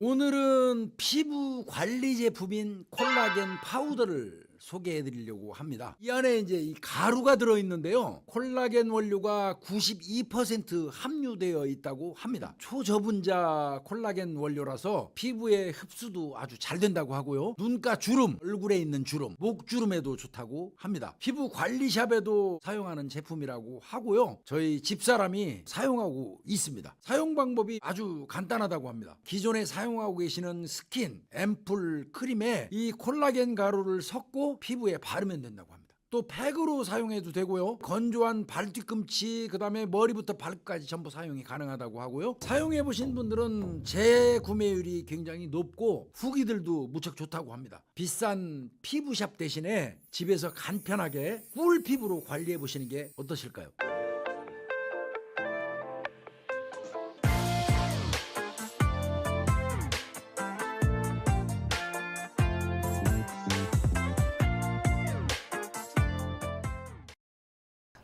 오늘은 피부 관리 제품인 콜라겐 파우더를 소개해 드리려고 합니다. 이 안에 이제 이 가루가 들어 있는데요. 콜라겐 원료가 92% 함유되어 있다고 합니다. 초저분자 콜라겐 원료라서 피부의 흡수도 아주 잘 된다고 하고요. 눈가 주름, 얼굴에 있는 주름, 목 주름에도 좋다고 합니다. 피부 관리샵에도 사용하는 제품이라고 하고요. 저희 집사람이 사용하고 있습니다. 사용 방법이 아주 간단하다고 합니다. 기존에 사용하고 계시는 스킨, 앰플, 크림에 이 콜라겐 가루를 섞고 피부에 바르면 된다고 합니다. 또 팩으로 사용해도 되고요. 건조한 발 뒤꿈치, 그 다음에 머리부터 발끝까지 전부 사용이 가능하다고 하고요. 사용해 보신 분들은 재구매율이 굉장히 높고 후기들도 무척 좋다고 합니다. 비싼 피부샵 대신에 집에서 간편하게 꿀 피부로 관리해 보시는 게 어떠실까요?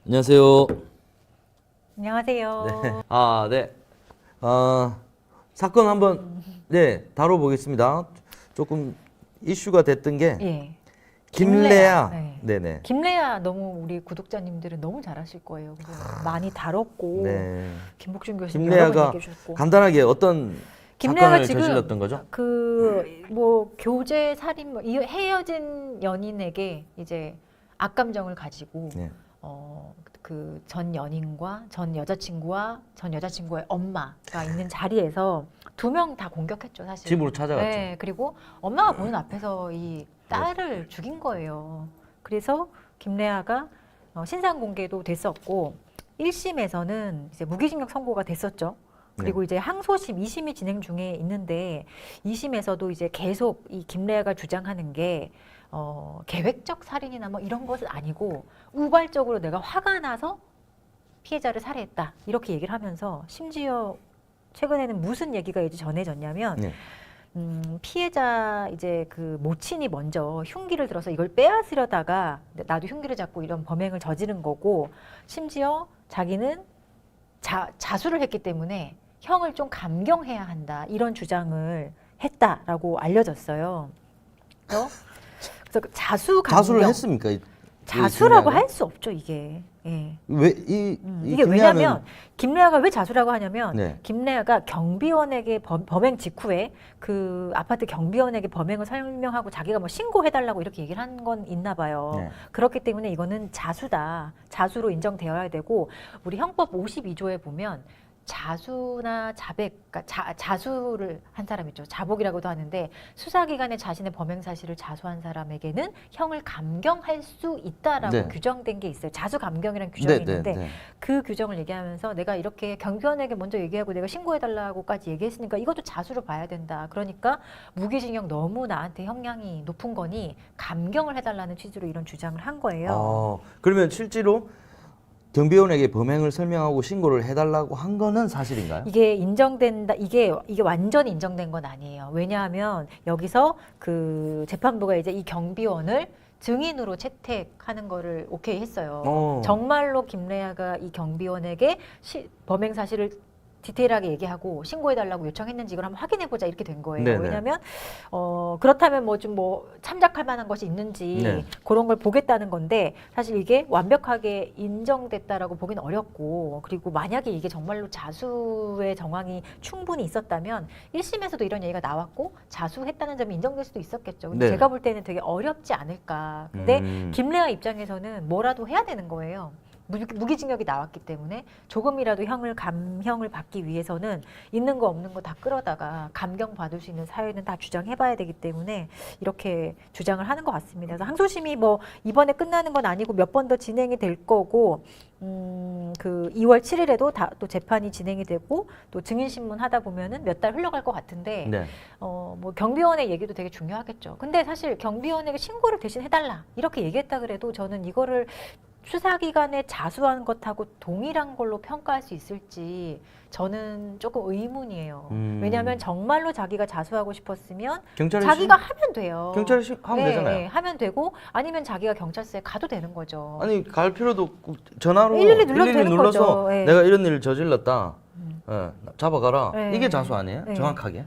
안녕하세요. 안녕하세요. 네. 사건 한번 다뤄보겠습니다. 조금 이슈가 됐던 게 예. 김래아. 네. 네네. 김래아 너무 우리 구독자님들은 너무 잘 아실 거예요. 그래서 많이 다뤘고 네. 김복준 교수님 여러 번 김래아가 얘기해 주셨고. 간단하게 어떤 김래아가 사건을 지금 저질렀던 거죠? 뭐 교제 살인 헤어진 연인에게 이제 악감정을 가지고 네. 그 전 연인과 전 여자친구와 전 여자친구의 엄마가 있는 자리에서 두 명 다 공격했죠, 사실. 집으로 찾아갔죠. 네, 그리고 엄마가 보는 앞에서 이 딸을 죽인 거예요. 그래서 김래아가 신상 공개도 됐었고 1심에서는 이제 무기징역 선고가 됐었죠. 그리고 이제 항소심 2심이 진행 중에 있는데 2심에서도 이제 계속 이 김래아가 주장하는 게 계획적 살인이나 뭐 이런 것은 아니고 우발적으로 내가 화가 나서 피해자를 살해했다 이렇게 얘기를 하면서 심지어 최근에는 무슨 얘기가 이제 전해졌냐면 피해자 이제 그 모친이 먼저 흉기를 들어서 이걸 빼앗으려다가 나도 흉기를 잡고 이런 범행을 저지른 거고 심지어 자기는 자수를 했기 때문에 형을 좀 감경해야 한다 이런 주장을 했다라고 알려졌어요. 그래서 자수 감경. 자수를 했습니까? 자수라고 할 수 없죠 이게. 예. 이게 왜냐하면 김래아가 왜 자수라고 하냐면 김래아가 경비원에게 범행 직후에 그 아파트 경비원에게 범행을 설명하고 자기가 뭐 신고해달라고 이렇게 얘기를 한 건 있나 봐요. 그렇기 때문에 이거는 자수다. 자수로 인정되어야 되고 우리 형법 52조에 보면 자수나 자백, 그러니까 자수를 한 사람 있죠. 자복이라고도 하는데 수사기관에 자신의 범행 사실을 자수한 사람에게는 형을 감경할 수 있다라고 규정된 게 있어요. 자수 감경이라는 규정이 있는데 그 규정을 얘기하면서 내가 이렇게 경비원에게 먼저 얘기하고 내가 신고해달라고까지 얘기했으니까 이것도 자수로 봐야 된다. 그러니까 무기징역 너무 나한테 형량이 높은 거니 감경을 해달라는 취지로 이런 주장을 한 거예요. 그러면 실제로 경비원에게 범행을 설명하고 신고를 해달라고 한 거는 사실인가요? 이게 인정된다. 이게 완전히 인정된 건 아니에요. 왜냐하면 여기서 그 재판부가 이제 이 경비원을 증인으로 채택하는 거를 오케이 했어요. 정말로 김래아가 이 경비원에게 범행 사실을 디테일하게 얘기하고 신고해달라고 요청했는지 이걸 한번 확인해보자 이렇게 된 거예요. 왜냐하면 그렇다면 뭐 좀 참작할 만한 것이 있는지 그런 걸 보겠다는 건데 사실 이게 완벽하게 인정됐다라고 보기는 어렵고 그리고 만약에 이게 정말로 자수의 정황이 충분히 있었다면 1심에서도 이런 얘기가 나왔고 자수했다는 점이 인정될 수도 있었겠죠. 근데 제가 볼 때는 되게 어렵지 않을까. 근데 김래아 입장에서는 뭐라도 해야 되는 거예요. 무기징역이 나왔기 때문에 조금이라도 감형을 받기 위해서는 있는 거 없는 거 다 끌어다가 감경 받을 수 있는 사유는 다 주장해봐야 되기 때문에 이렇게 주장을 하는 것 같습니다. 그래서 항소심이 뭐 이번에 끝나는 건 아니고 몇 번 더 진행이 될 거고 그 2월 7일에도 또 재판이 진행이 되고 또 증인신문 하다 보면은 몇 달 흘러갈 것 같은데 뭐 경비원의 얘기도 되게 중요하겠죠. 근데 사실 경비원에게 신고를 대신 해달라 이렇게 얘기했다 그래도 저는 이거를 수사기관에 자수한 것하고 동일한 걸로 평가할 수 있을지 저는 조금 의문이에요. 왜냐하면 정말로 자기가 자수하고 싶었으면 자기가 하면 돼요. 경찰에 하면 되잖아요. 하면 되고 아니면 자기가 경찰서에 가도 되는 거죠. 아니 갈 필요도 없고 전화로 112 눌러도 되는 눌러서 거죠. 내가 이런 일을 저질렀다. 잡아가라. 이게 자수 아니에요? 정확하게?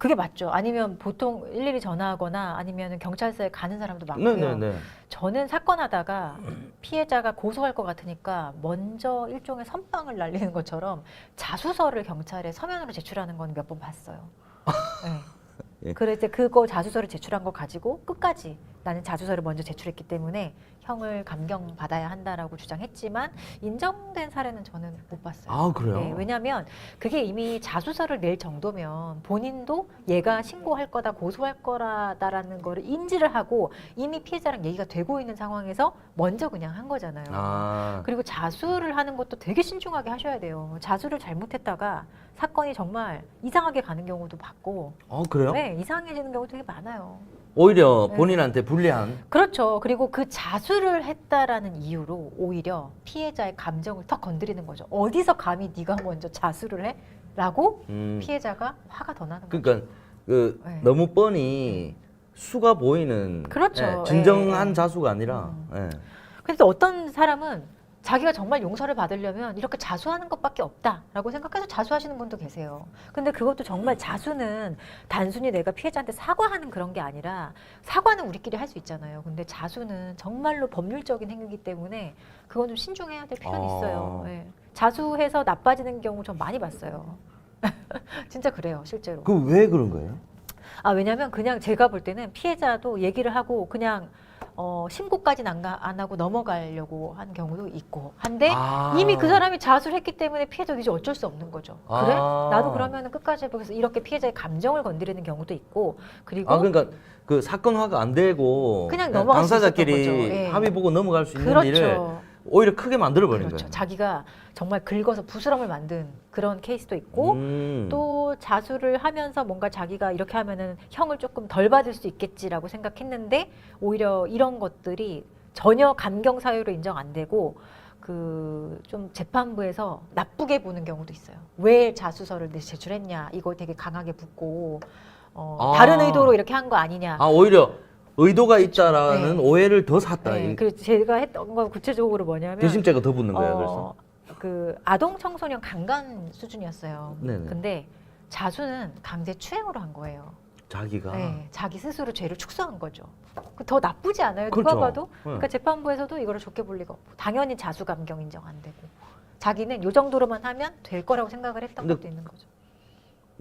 그게 맞죠. 아니면 보통 일일이 전화하거나 아니면 경찰서에 가는 사람도 많고요. 네네네. 저는 사건 하다가 피해자가 고소할 것 같으니까 먼저 일종의 선빵을 날리는 것처럼 자수서를 경찰에 서면으로 제출하는 건 몇 번 봤어요. 네. 예. 그래서 이제 그거 자수서를 제출한 거 가지고 끝까지 나는 자수서를 먼저 제출했기 때문에 형을 감경받아야 한다라고 주장했지만 인정된 사례는 저는 못 봤어요. 아 그래요? 네, 왜냐하면 그게 이미 자수서를 낼 정도면 본인도 얘가 신고할 거다, 고소할 거라다라는 거를 인지를 하고 이미 피해자랑 얘기가 되고 있는 상황에서 먼저 그냥 한 거잖아요. 아, 그리고 자수를 하는 것도 되게 신중하게 하셔야 돼요. 자수를 잘못했다가 사건이 정말 이상하게 가는 경우도 봤고, 그래요? 네, 이상해지는 경우 되게 많아요. 오히려 네. 본인한테 불리한. 그렇죠. 그리고 그 자수를 했다라는 이유로 오히려 피해자의 감정을 더 건드리는 거죠. 어디서 감히 네가 먼저 자수를 해? 라고 피해자가 화가 더 나는 거죠. 그러니까 그 네. 너무 뻔히 수가 보이는. 그렇죠. 예, 진정한 예, 예. 자수가 아니라. 예. 그래서 어떤 사람은 자기가 정말 용서를 받으려면 이렇게 자수하는 것밖에 없다라고 생각해서 자수하시는 분도 계세요. 근데 그것도 정말 자수는 단순히 내가 피해자한테 사과하는 그런 게 아니라 사과는 우리끼리 할 수 있잖아요. 근데 자수는 정말로 법률적인 행위이기 때문에 그건 좀 신중해야 될 필요는 있어요. 예. 자수해서 나빠지는 경우 전 많이 봤어요. 진짜 그래요, 실제로. 그 왜 그런 거예요? 왜냐면 그냥 제가 볼 때는 피해자도 얘기를 하고 그냥 신고까지는 안 하고 넘어가려고 하는 경우도 있고 한데 이미 그 사람이 자수를 했기 때문에 피해자도 이제 어쩔 수 없는 거죠. 그래? 나도 그러면은 끝까지 해보겠어. 이렇게 피해자의 감정을 건드리는 경우도 있고 그리고 그러니까 그 사건화가 안 되고 그냥 넘어갈 수 있었던 거죠. 당사자끼리 예. 합의 보고 넘어갈 수 있는 그렇죠. 일을 오히려 크게 만들어 버린 그렇죠. 거예요. 자기가 정말 긁어서 부스럼을 만든 그런 케이스도 있고 또 자수를 하면서 뭔가 자기가 이렇게 하면은 형을 조금 덜 받을 수 있겠지라고 생각했는데 오히려 이런 것들이 전혀 감경 사유로 인정 안 되고 그 좀 재판부에서 나쁘게 보는 경우도 있어요. 왜 자수서를 제출했냐 이거 되게 강하게 묻고 다른 의도로 이렇게 한 거 아니냐. 오히려 의도가 있다라는 네. 오해를 더 샀다. 네, 그래서 제가 했던 건 구체적으로 뭐냐면 배심죄가 더 붙는 거예요. 그래서 그 아동 청소년 강간 수준이었어요. 네네. 근데 자수는 강제 추행으로 한 거예요. 자기가 네, 자기 스스로 죄를 축소한 거죠. 더 나쁘지 않아요? 그렇죠. 누가 봐도. 네. 그러니까 재판부에서도 이거를 좋게 볼 리가 없고 당연히 자수 감경 인정 안 되고 자기는 요 정도로만 하면 될 거라고 생각을 했던 근데 것도 있는 거죠.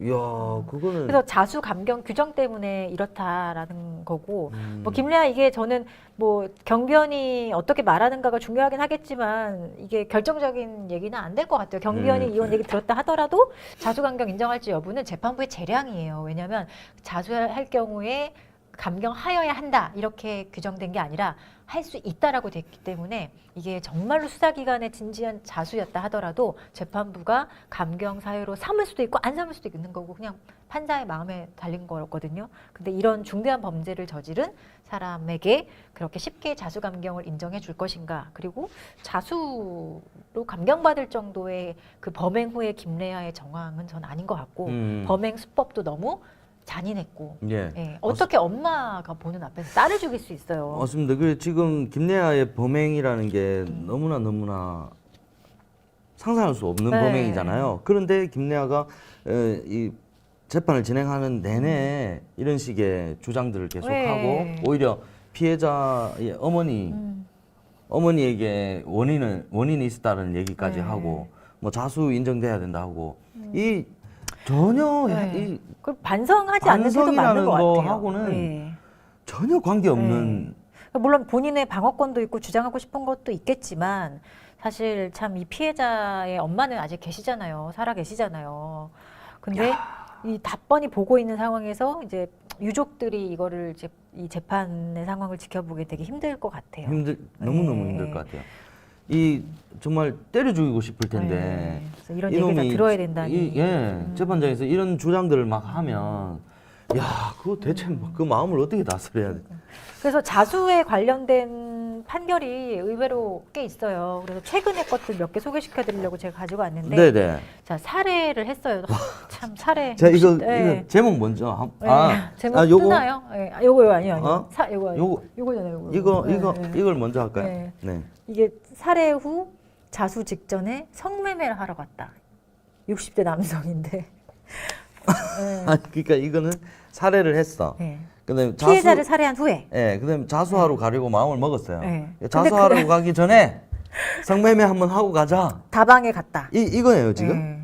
이야, 그거는 그래서 자수 감경 규정 때문에 이렇다라는 거고 뭐 김래아 이게 저는 뭐 경비원이 어떻게 말하는가가 중요하긴 하겠지만 이게 결정적인 얘기는 안 될 것 같아요. 경비원이 이혼 얘기 들었다 하더라도 자수 감경 인정할지 여부는 재판부의 재량이에요. 왜냐하면 자수할 경우에 감경하여야 한다 이렇게 규정된 게 아니라 할 수 있다라고 됐기 때문에 이게 정말로 수사기관의 진지한 자수였다 하더라도 재판부가 감경 사유로 삼을 수도 있고 안 삼을 수도 있는 거고 그냥 판사의 마음에 달린 거거든요. 근데 이런 중대한 범죄를 저지른 사람에게 그렇게 쉽게 자수 감경을 인정해 줄 것인가? 그리고 자수로 감경받을 정도의 그 범행 후의 김래아의 정황은 전 아닌 것 같고 범행 수법도 너무 잔인했고 예. 어떻게 엄마가 보는 앞에서 딸을 죽일 수 있어요. 맞습니다. 그 지금 김래아의 범행이라는 게 너무나 상상할 수 없는 네. 범행이잖아요. 그런데 김래아가 이 재판을 진행하는 내내 이런 식의 주장들을 계속하고 네. 오히려 피해자의 어머니에게 원인이 있었다는 얘기까지 네. 하고 뭐 자수 인정돼야 된다 하고 이 전혀 이 그 반성하지 않는 데도 맞는 것 같아요. 하고는 네. 전혀 관계없는 물론 본인의 방어권도 있고 주장하고 싶은 것도 있겠지만 사실 참 이 피해자의 엄마는 아직 계시잖아요. 살아 계시잖아요. 근데 이 답번이 보고 있는 상황에서 이제 유족들이 이거를 이제 이 재판의 상황을 지켜보기 되게 힘들 것 같아요. 너무너무 힘들 것 같아요. 이 정말 때려 죽이고 싶을 텐데 그래서 이런 얘기를 다 들어야 된다니. 재판장에서 이런 주장들을 막 하면 야, 그거 대체 그 마음을 어떻게 다스려야 돼? 그래서 자수에 관련된 판결이 의외로 꽤 있어요. 그래서 최근의 것들 몇 개 소개시켜 드리려고 제가 가지고 왔는데 네네. 자, 사례를 했어요. 참 사례. 자, 이거 제목 먼저. 제목 뜨나요? 네. 요거 아니요. 요거잖아요. 이걸 먼저 할까요? 네. 네. 이게 살해 후 자수 직전에 성매매를 하러 갔다. 60대 남성인데 네. 아니, 그러니까 이거는 살해를 했어. 네. 근데 피해자를 살해한 후에. 예, 그다음에 자수하러 가려고 마음을 먹었어요. 네. 자수하러 근데 가기 전에 성매매 한번 하고 가자. 다방에 갔다. 이거예요 지금. 네.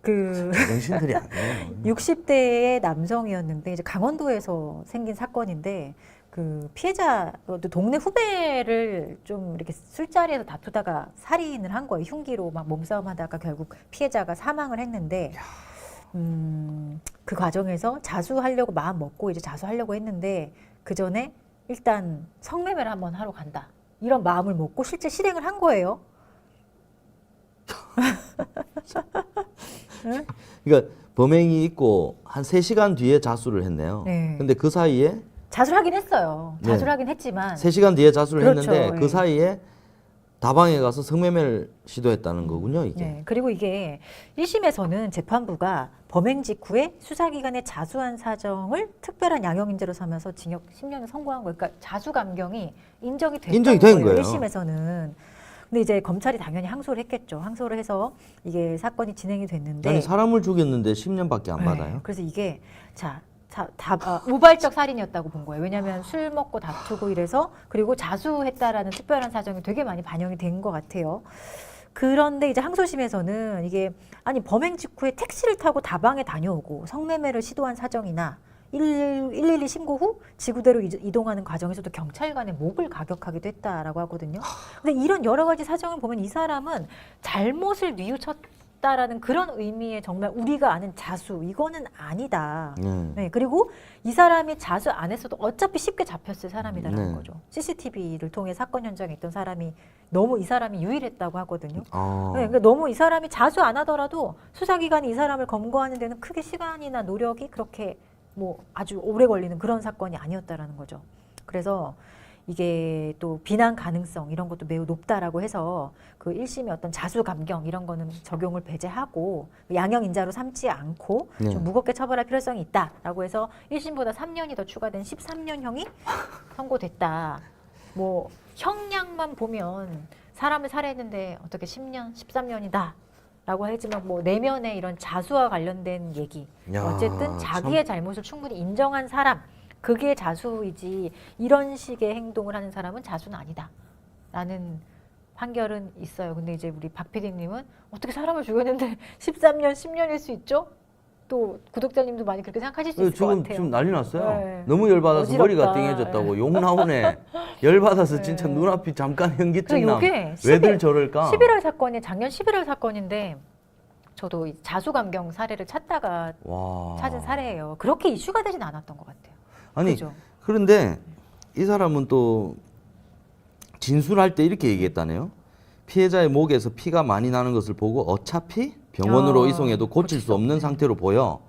그 정신들이 아니에요. 60대의 남성이었는데 이제 강원도에서 생긴 사건인데 그 피해자 동네 후배를 좀 이렇게 술자리에서 다투다가 살인을 한 거예요. 흉기로 막 몸싸움하다가 결국 피해자가 사망을 했는데 그 과정에서 자수하려고 마음 먹고 이제 자수하려고 했는데 그 전에 일단 성매매를 한번 하러 간다. 이런 마음을 먹고 실제 실행을 한 거예요. 응? 그러니까 범행이 있고 한 3시간 뒤에 자수를 했네요. 네. 근데 그 사이에 자수를 하긴 했어요. 네. 자수를 하긴 했지만 3시간 뒤에 자수를 그렇죠. 했는데 그 예. 사이에 다방에 가서 성매매를 시도했다는 거군요, 이게. 네. 그리고 이게 1심에서는 재판부가 범행 직후에 수사기관에 자수한 사정을 특별한 양형인재로 삼아서 징역 10년을 선고한 거예요. 그러니까 자수 감경이 인정이 인정이 됐던 된 거예요. 거예요. 1심에서는. 근데 이제 검찰이 당연히 항소를 했겠죠. 항소를 해서 이게 사건이 진행이 됐는데 아니 사람을 죽였는데 10년밖에 안 네. 받아요. 그래서 이게 우발적 살인이었다고 본 거예요. 왜냐하면 술 먹고 다투고 이래서 그리고 자수했다라는 특별한 사정이 되게 많이 반영이 된 것 같아요. 그런데 이제 항소심에서는 이게 아니 범행 직후에 택시를 타고 다방에 다녀오고 성매매를 시도한 사정이나 112 신고 후 지구대로 이동하는 과정에서도 경찰관의 목을 가격하기도 했다라고 하거든요. 근데 이런 여러 가지 사정을 보면 이 사람은 잘못을 뉘우쳤다라는 그런 의미의 정말 우리가 아는 자수 이거는 아니다. 네, 그리고 이 사람이 자수 안 했어도 어차피 쉽게 잡혔을 사람이다라는 네. 거죠. CCTV를 통해 사건 현장에 있던 사람이 너무 이 사람이 유일했다고 하거든요. 네, 그러니까 너무 이 사람이 자수 안 하더라도 수사기관이 이 사람을 검거하는 데는 크게 시간이나 노력이 그렇게 뭐 아주 오래 걸리는 그런 사건이 아니었다라는 거죠. 그래서 이게 또 비난 가능성 이런 것도 매우 높다라고 해서 그 1심의 어떤 자수 감경 이런 거는 적용을 배제하고 양형 인자로 삼지 않고 좀 무겁게 처벌할 필요성이 있다라고 해서 1심보다 3년이 더 추가된 13년형이 선고됐다. 뭐 형량만 보면 사람을 살해했는데 어떻게 10년, 13년이다. 라고 하지만 뭐 내면의 이런 자수와 관련된 얘기 야, 어쨌든 자기의 잘못을 충분히 인정한 사람 그게 자수이지 이런 식의 행동을 하는 사람은 자수는 아니다 라는 판결은 있어요. 근데 이제 우리 박 PD님은 어떻게 사람을 죽였는데 13년 10년일 수 있죠? 또 구독자님도 많이 그렇게 생각하실 수 있을 것 같아요. 지금 난리 났어요. 네. 너무 열받아서 어지럽다. 머리가 띵해졌다고 욕 나오네. 열받아서 진짜 네. 눈앞이 잠깐 현기증 그리고 남. 요게 왜들 저럴까? 11월 사건이 작년 11월 사건인데 저도 이 자수감경 사례를 찾다가 와. 찾은 사례예요. 그렇게 이슈가 되진 않았던 것 같아요. 아니 그죠? 그런데 이 사람은 또 진술할 때 이렇게 얘기했다네요. 피해자의 목에서 피가 많이 나는 것을 보고 어차피 병원으로 이송해도 고칠 수 없는 상태로 보여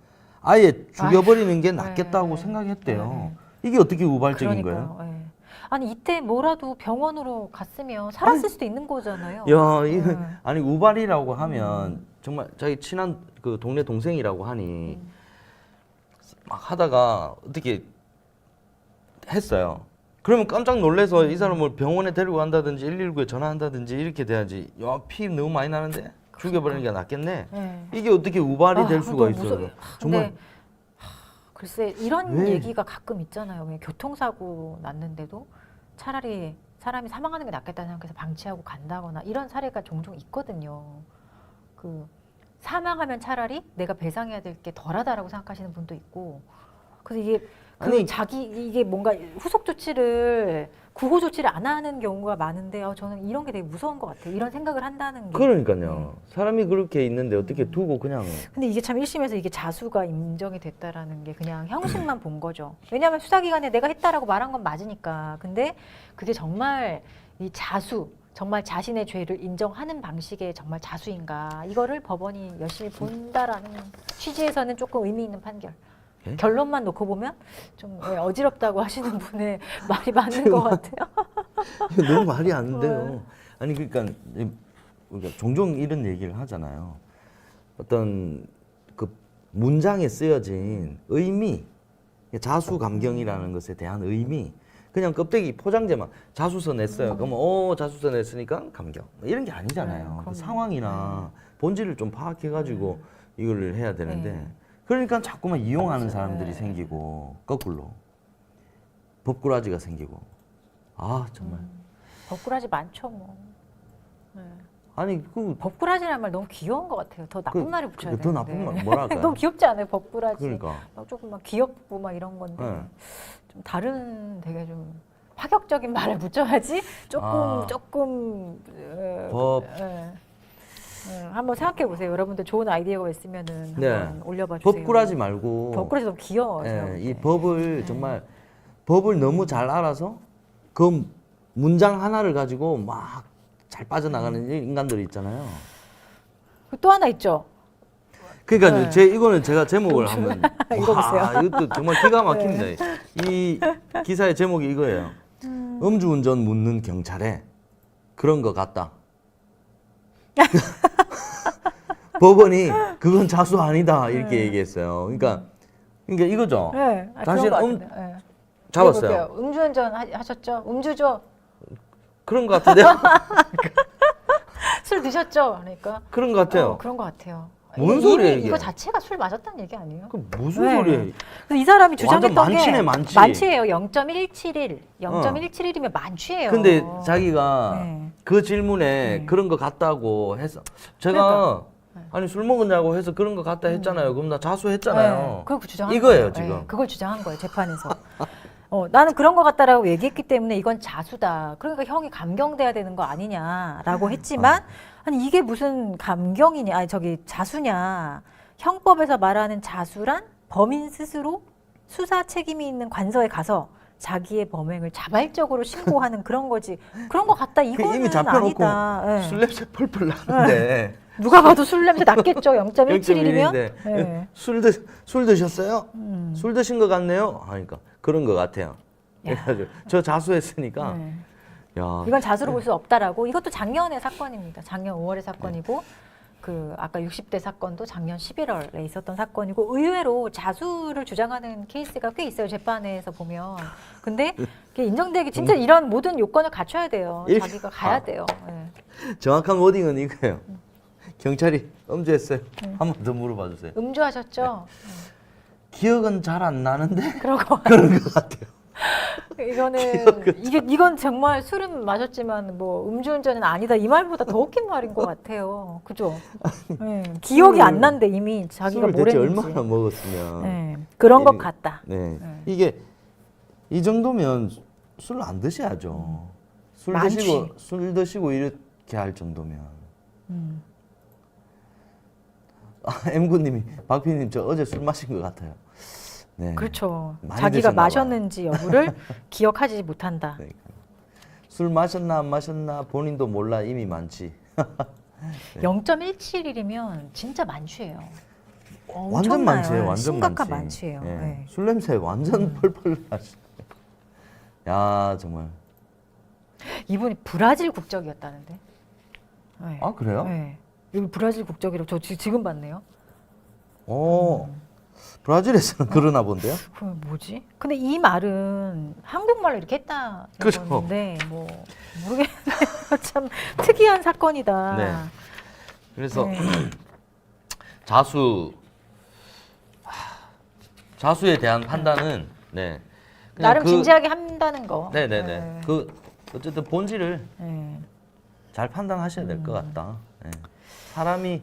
아예 죽여버리는 게 낫겠다고 네. 생각했대요. 네. 이게 어떻게 우발적인 그러니까요. 거예요? 예. 아니 이때 뭐라도 병원으로 갔으면 살았을 수도 있는 거잖아요. 야, 이거 네. 아니 우발이라고 하면 정말 자기 친한 그 동네 동생이라고 하니 막 하다가 어떻게 했어요. 그러면 깜짝 놀래서 이 사람을 병원에 데리고 간다든지 119에 전화한다든지 이렇게 돼야지. 야, 피 너무 많이 나는데 죽여버리는 게 낫겠네. 네. 이게 어떻게 우발이 될 수가 너무 있어요? 무서워요. 정말 근데 글쎄 이런 왜? 얘기가 가끔 있잖아요. 왜 교통사고 났는데도 차라리 사람이 사망하는 게 낫겠다는 생각해서 방치하고 간다거나 이런 사례가 종종 있거든요. 그 사망하면 차라리 내가 배상해야 될 게 덜하다라고 생각하시는 분도 있고. 그래서 이게 아니, 이게 뭔가 후속 조치를 구호 조치를 안 하는 경우가 많은데 저는 이런 게 되게 무서운 것 같아요. 이런 생각을 한다는 게. 그러니까요. 사람이 그렇게 있는데 어떻게 두고 그냥 근데 이게 참 1심에서 이게 자수가 인정이 됐다라는 게 그냥 형식만 본 거죠. 왜냐하면 수사기관에 내가 했다라고 말한 건 맞으니까. 근데 그게 정말 이 자수, 정말 자신의 죄를 인정하는 방식의 정말 자수인가. 이거를 법원이 열심히 본다라는 취지에서는 조금 의미 있는 판결. 예? 결론만 놓고 보면 좀 어지럽다고 하시는 분의 말이 맞는 것 같아요. 너무 말이 안 돼요. 네. 아니 그러니까 우리가 종종 이런 얘기를 하잖아요. 어떤 그 문장에 쓰여진 의미, 자수감경이라는 것에 대한 의미, 그냥 껍데기 포장재만 자수서 냈어요. 그러면 자수서 냈으니까 감경 이런 게 아니잖아요. 네, 그 상황이나 본질을 좀 파악해가지고 이걸 해야 되는데 네. 그러니까 자꾸만 이용하는 맞아요. 사람들이 네. 생기고 거꾸로 법꾸라지가 생기고 아 정말 법꾸라지 많죠 뭐. 네. 아니 그 법꾸라지라는 말 너무 귀여운 것 같아요. 더 나쁜 그- 말을 붙여야 더 되는데. 나쁜 말 뭐랄까요? 너무 귀엽지 않아요 법꾸라지. 그러니까 막 조금 막 귀엽고 막 이런 건데 네. 좀 다른 되게 좀 파격적인 말을 붙여야지 조금 법. 한번 생각해 보세요. 여러분들 좋은 아이디어가 있으면은 네. 한번 올려봐 주세요. 법꾸라지 말고 법꾸라지 너무 귀여워요. 제가 예, 볼 이 때. 법을 네. 정말 법을 너무 잘 알아서 그 문장 하나를 가지고 막 잘 빠져나가는 인간들이 있잖아요. 또 하나 있죠. 그러니까 네. 이거는 제가 제목을 한번 읽어보세요. 와, 이것도 정말 기가 막힙니다. 이 기사의 제목이 이거예요. 음주운전 묻는 경찰에 그런 거 같다. 법원이 그건 자수 아니다 이렇게 얘기했어요. 그러니까 이거죠. 네, 당신 그런 것 같은데. 네. 잡았어요. 읽어볼게요. 음주운전 하셨죠? 음주죠? 그런 것 같은데요? 술 드셨죠? 그러니까 그런 것 같아요. 그런 것 같아요. 뭔 이미 소리예요, 이게? 이거 자체가 술 마셨다는 얘기 아니에요? 그 무슨 네. 소리예요? 그래서 이 사람이 완전 주장했던 만취네, 게 만취. 만취예요. 0.171. 0.171이면 만취예요. 근데 자기가 네. 그 질문에 네. 그런 거 같다고 해서 제가 그러니까. 아니 술 먹었냐고 해서 그런 거 같다 했잖아요. 그럼 나 자수했잖아요. 그걸 주장한 이거예요, 거예요. 지금. 네, 그걸 주장한 거예요 재판에서. 나는 그런 거 같다라고 얘기했기 때문에 이건 자수다. 그러니까 형이 감경돼야 되는 거 아니냐라고 했지만 아니 이게 무슨 감경이냐? 아니 저기 자수냐? 형법에서 말하는 자수란 범인 스스로 수사 책임이 있는 관서에 가서 자기의 범행을 자발적으로 신고하는 그런 거지. 그런 거 같다. 이거는 이미 잡혀놓고 아니다. 네. 술 냄새 펄펄 나는데 누가 봐도 술 냄새 났겠죠. 0.17이면. 0.1인데 술 드셨어요? 술 드신 것 같네요. 하니까 그런 것 같아요. 그래가지고 저 자수했으니까 네. 야 이건 자수로 볼 수 없다라고. 이것도 작년의 사건입니다. 작년 5월의 사건이고 그 아까 60대 사건도 작년 11월에 있었던 사건이고 의외로 자수를 주장하는 케이스가 꽤 있어요. 재판에서 보면. 근데 이게 인정되기 진짜 이런 모든 요건을 갖춰야 돼요. 이렇게- 자기가 가야 돼요. 네. 정확한 워딩은 이거예요. 경찰이 음주했어요. 한 번 더 물어봐 주세요. 음주하셨죠? 기억은 잘 안 나는데 그런 거 그런 것 같아요. 이건 정말 술은 마셨지만 뭐 음주운전은 아니다 이 말보다 더 웃긴 말인 것 같아요. 그죠? 네. 기억이 안 난대 이미 자기가 술을 뭘 대체 했는지. 얼마나 먹었으면 네. 그런 것 이- 같다. 네. 네. 이게 이 정도면 술 안 드셔야죠. 만취. 술 드시고 이렇게 할 정도면. M군님이 박PD님 저 어제 술 마신 것 같아요. 네. 그렇죠. 많이 자기가 드셨나 봐요. 마셨는지 여부를 기억하지 못한다. 그러니까. 술 마셨나 안 마셨나 본인도 몰라 이미 많지. 0.171이면 진짜 만취예요. 완전 엄청나요. 많지예요. 완전 심각한 많지. 만취예요. 예. 네. 술 냄새 완전 펄펄 나시. 야 정말. 이분이 브라질 국적이었다는데. 네. 아 그래요? 네. 여기 브라질 국적이라고 저 지금 봤네요. 브라질에서는 그러나 본데요. 그럼 뭐지? 근데 이 말은 한국말로 이렇게 했다는 그렇죠. 건데 뭐 모르겠네요. 참 특이한 사건이다. 네. 그래서 네. 자수에 대한 판단은 네. 그냥 나름 진지하게 한다는 거. 네네네. 네. 그 어쨌든 본질을 네. 잘 판단하셔야 될 것 같다. 네. 사람이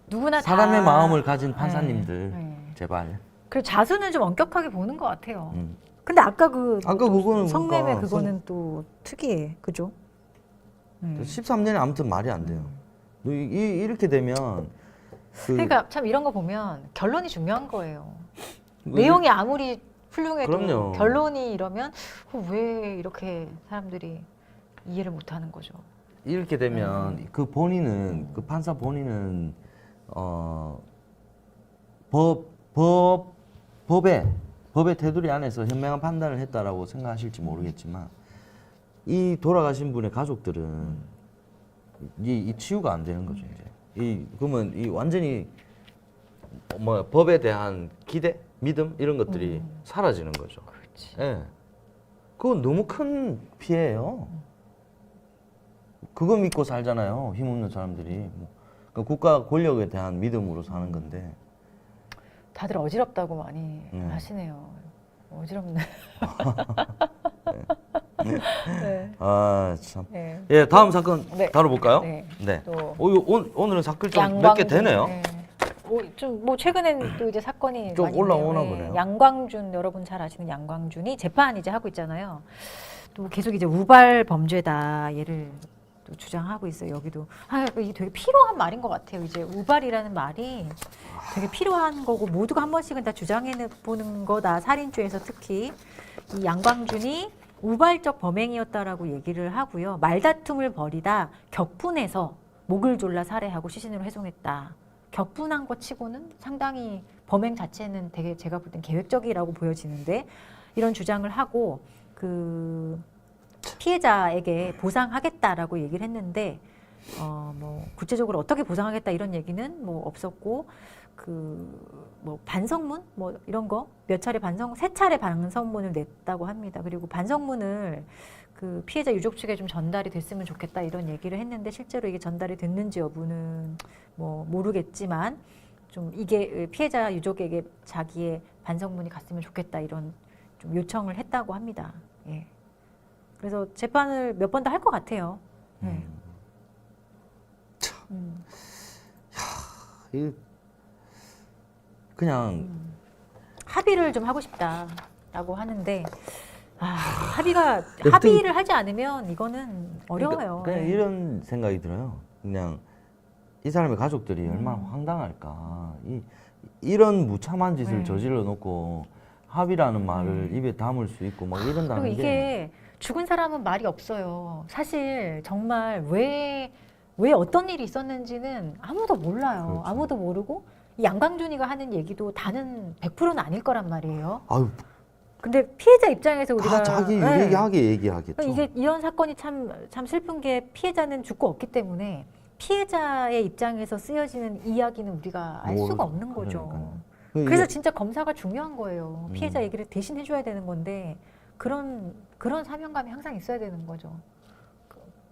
누구나 사람의 다 마음을 가진 판사님들 네. 제발. 그 자수는 좀 엄격하게 보는 것 같아요. 음. 근데 아까 아까 그거는 성매매 그러니까 그거는 또 특이해, 그죠? 13년이 아무튼 말이 안 돼요. 이렇게 되면 그러니까 참 이런 거 보면 결론이 중요한 거예요. 그- 내용이 아무리 훌륭해도 그럼요. 결론이 이러면 왜 이렇게 사람들이 이해를 못하는 거죠. 이렇게 되면 그 본인은 그 판사 본인은 법의 테두리 안에서 현명한 판단을 했다라고 생각하실지 모르겠지만 이 돌아가신 분의 가족들은 이 치유가 안 되는 거죠 이제. 그러면 이 완전히 뭐 법에 대한 기대, 믿음 이런 것들이 사라지는 거죠. 그렇지. 예. 그건 너무 큰 피해예요. 그거 믿고 살잖아요. 힘없는 사람들이. 뭐 그러니까 국가 권력에 대한 믿음으로 사는 건데. 다들 어지럽다고 많이 네. 하시네요. 어지럽네. 네. 아 참. 네. 예, 다음 사건 네. 다뤄볼까요? 네. 네. 또 오늘은 사건 좀 몇 개 되네요. 좀 뭐 최근엔 또 이제 사건이 좀 많이 올라오나 있네요. 보네요. 양광준 여러분 잘 아시는 양광준이 재판 이제 하고 있잖아요. 또 계속 이제 우발 범죄다 얘를 또 주장하고 있어요. 여기도 이게 되게 필요한 말인 것 같아요. 이제 우발이라는 말이 되게 필요한 거고 모두가 한 번씩은 다 주장해 보는 거다. 살인죄에서 특히 이 양광준이 우발적 범행이었다라고 얘기를 하고요. 말다툼을 벌이다 격분해서 목을 졸라 살해하고 시신으로 훼손했다. 격분한 것 치고는 상당히 범행 자체는 되게 제가 볼 땐 계획적이라고 보여지는데 이런 주장을 하고 그 피해자에게 보상하겠다라고 얘기를 했는데 뭐 구체적으로 어떻게 보상하겠다 이런 얘기는 뭐 없었고 그 뭐 반성문 뭐 이런 거 몇 차례 세 차례 반성문을 냈다고 합니다. 그리고 반성문을 그 피해자 유족 측에 좀 전달이 됐으면 좋겠다 이런 얘기를 했는데 실제로 이게 전달이 됐는지 여부는 뭐 모르겠지만 좀 이게 피해자 유족에게 자기의 반성문이 갔으면 좋겠다 이런 좀 요청을 했다고 합니다. 예. 그래서 재판을 몇 번 더 할 것 같아요. 네. 이 그냥 합의를 좀 하고 싶다라고 하는데 근데 합의를 하지 않으면 이거는 어려워요. 그냥 네. 이런 생각이 들어요. 그냥 이 사람의 가족들이 얼마나 황당할까. 이런 무참한 짓을 네. 저질러 놓고 합의라는 말을 입에 담을 수 있고 막 이런다는 그리고 게 이게 죽은 사람은 말이 없어요. 사실 정말 왜 어떤 일이 있었는지는 아무도 몰라요. 그렇죠. 아무도 모르고 이 양광준이가 하는 얘기도 다는 100%는 아닐 거란 말이에요. 아유, 근데 피해자 입장에서 우리가 다 자기 네. 유리하게 얘기하겠죠. 그러니까 이게 이런 사건이 참 슬픈 게 피해자는 죽고 없기 때문에 피해자의 입장에서 쓰여지는 이야기는 우리가 알 수가 없는 거죠. 그러니까요. 그래서 진짜 검사가 중요한 거예요. 피해자 음. 얘기를 대신 해줘야 되는 건데 그런 사명감이 항상 있어야 되는 거죠.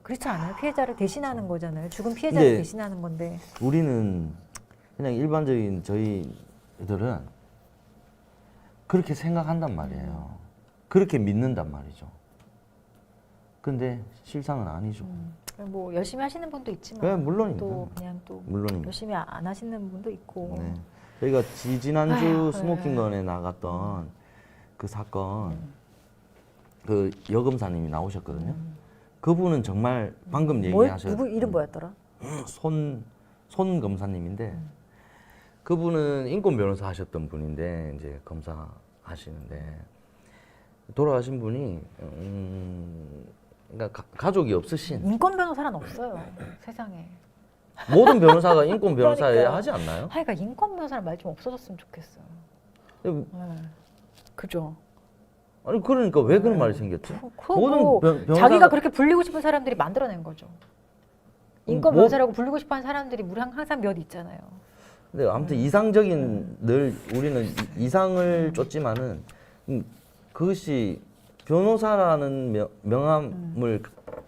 그렇지 않아요? 피해자를 대신하는 거잖아요. 죽은 피해자를 근데 대신하는 건데. 우리는 그냥 일반적인 저희들은 그렇게 생각한단 말이에요. 그렇게 믿는단 말이죠. 근데 실상은 아니죠. 뭐 열심히 하시는 분도 있지만 네, 물론입니다. 또 그냥 또 물론입니다. 열심히 안 하시는 분도 있고. 네. 저희가 지난주 아휴, 스모킹건에 나갔던 그 사건 그 여검사님이 나오셨거든요. 그분은 정말 방금 얘기하셨 누구 이름 뭐였더라? 손 검사님인데 그분은 인권 변호사 하셨던 분인데 이제 검사 하시는데 돌아가신 분이 그러니까 가족이 없으신 인권 변호사란 없어요. 세상에. 모든 변호사가 인권 변호사에 그러니까요. 하지 않나요? 그러니까 인권 변호사란 말 좀 없어졌으면 좋겠어요. 네. 그죠. 아니 그러니까 왜 그런 말이 생겼지? 그거 변호사가 자기가 그렇게 불리고 싶은 사람들이 만들어낸 거죠. 인권 뭐- 변호사라고 불리고 싶어하는 사람들이 우리 항상 몇 있잖아요. 근데 아무튼 이상적인 늘 우리는 이상을 쫓지만은 그것이 변호사라는 명함을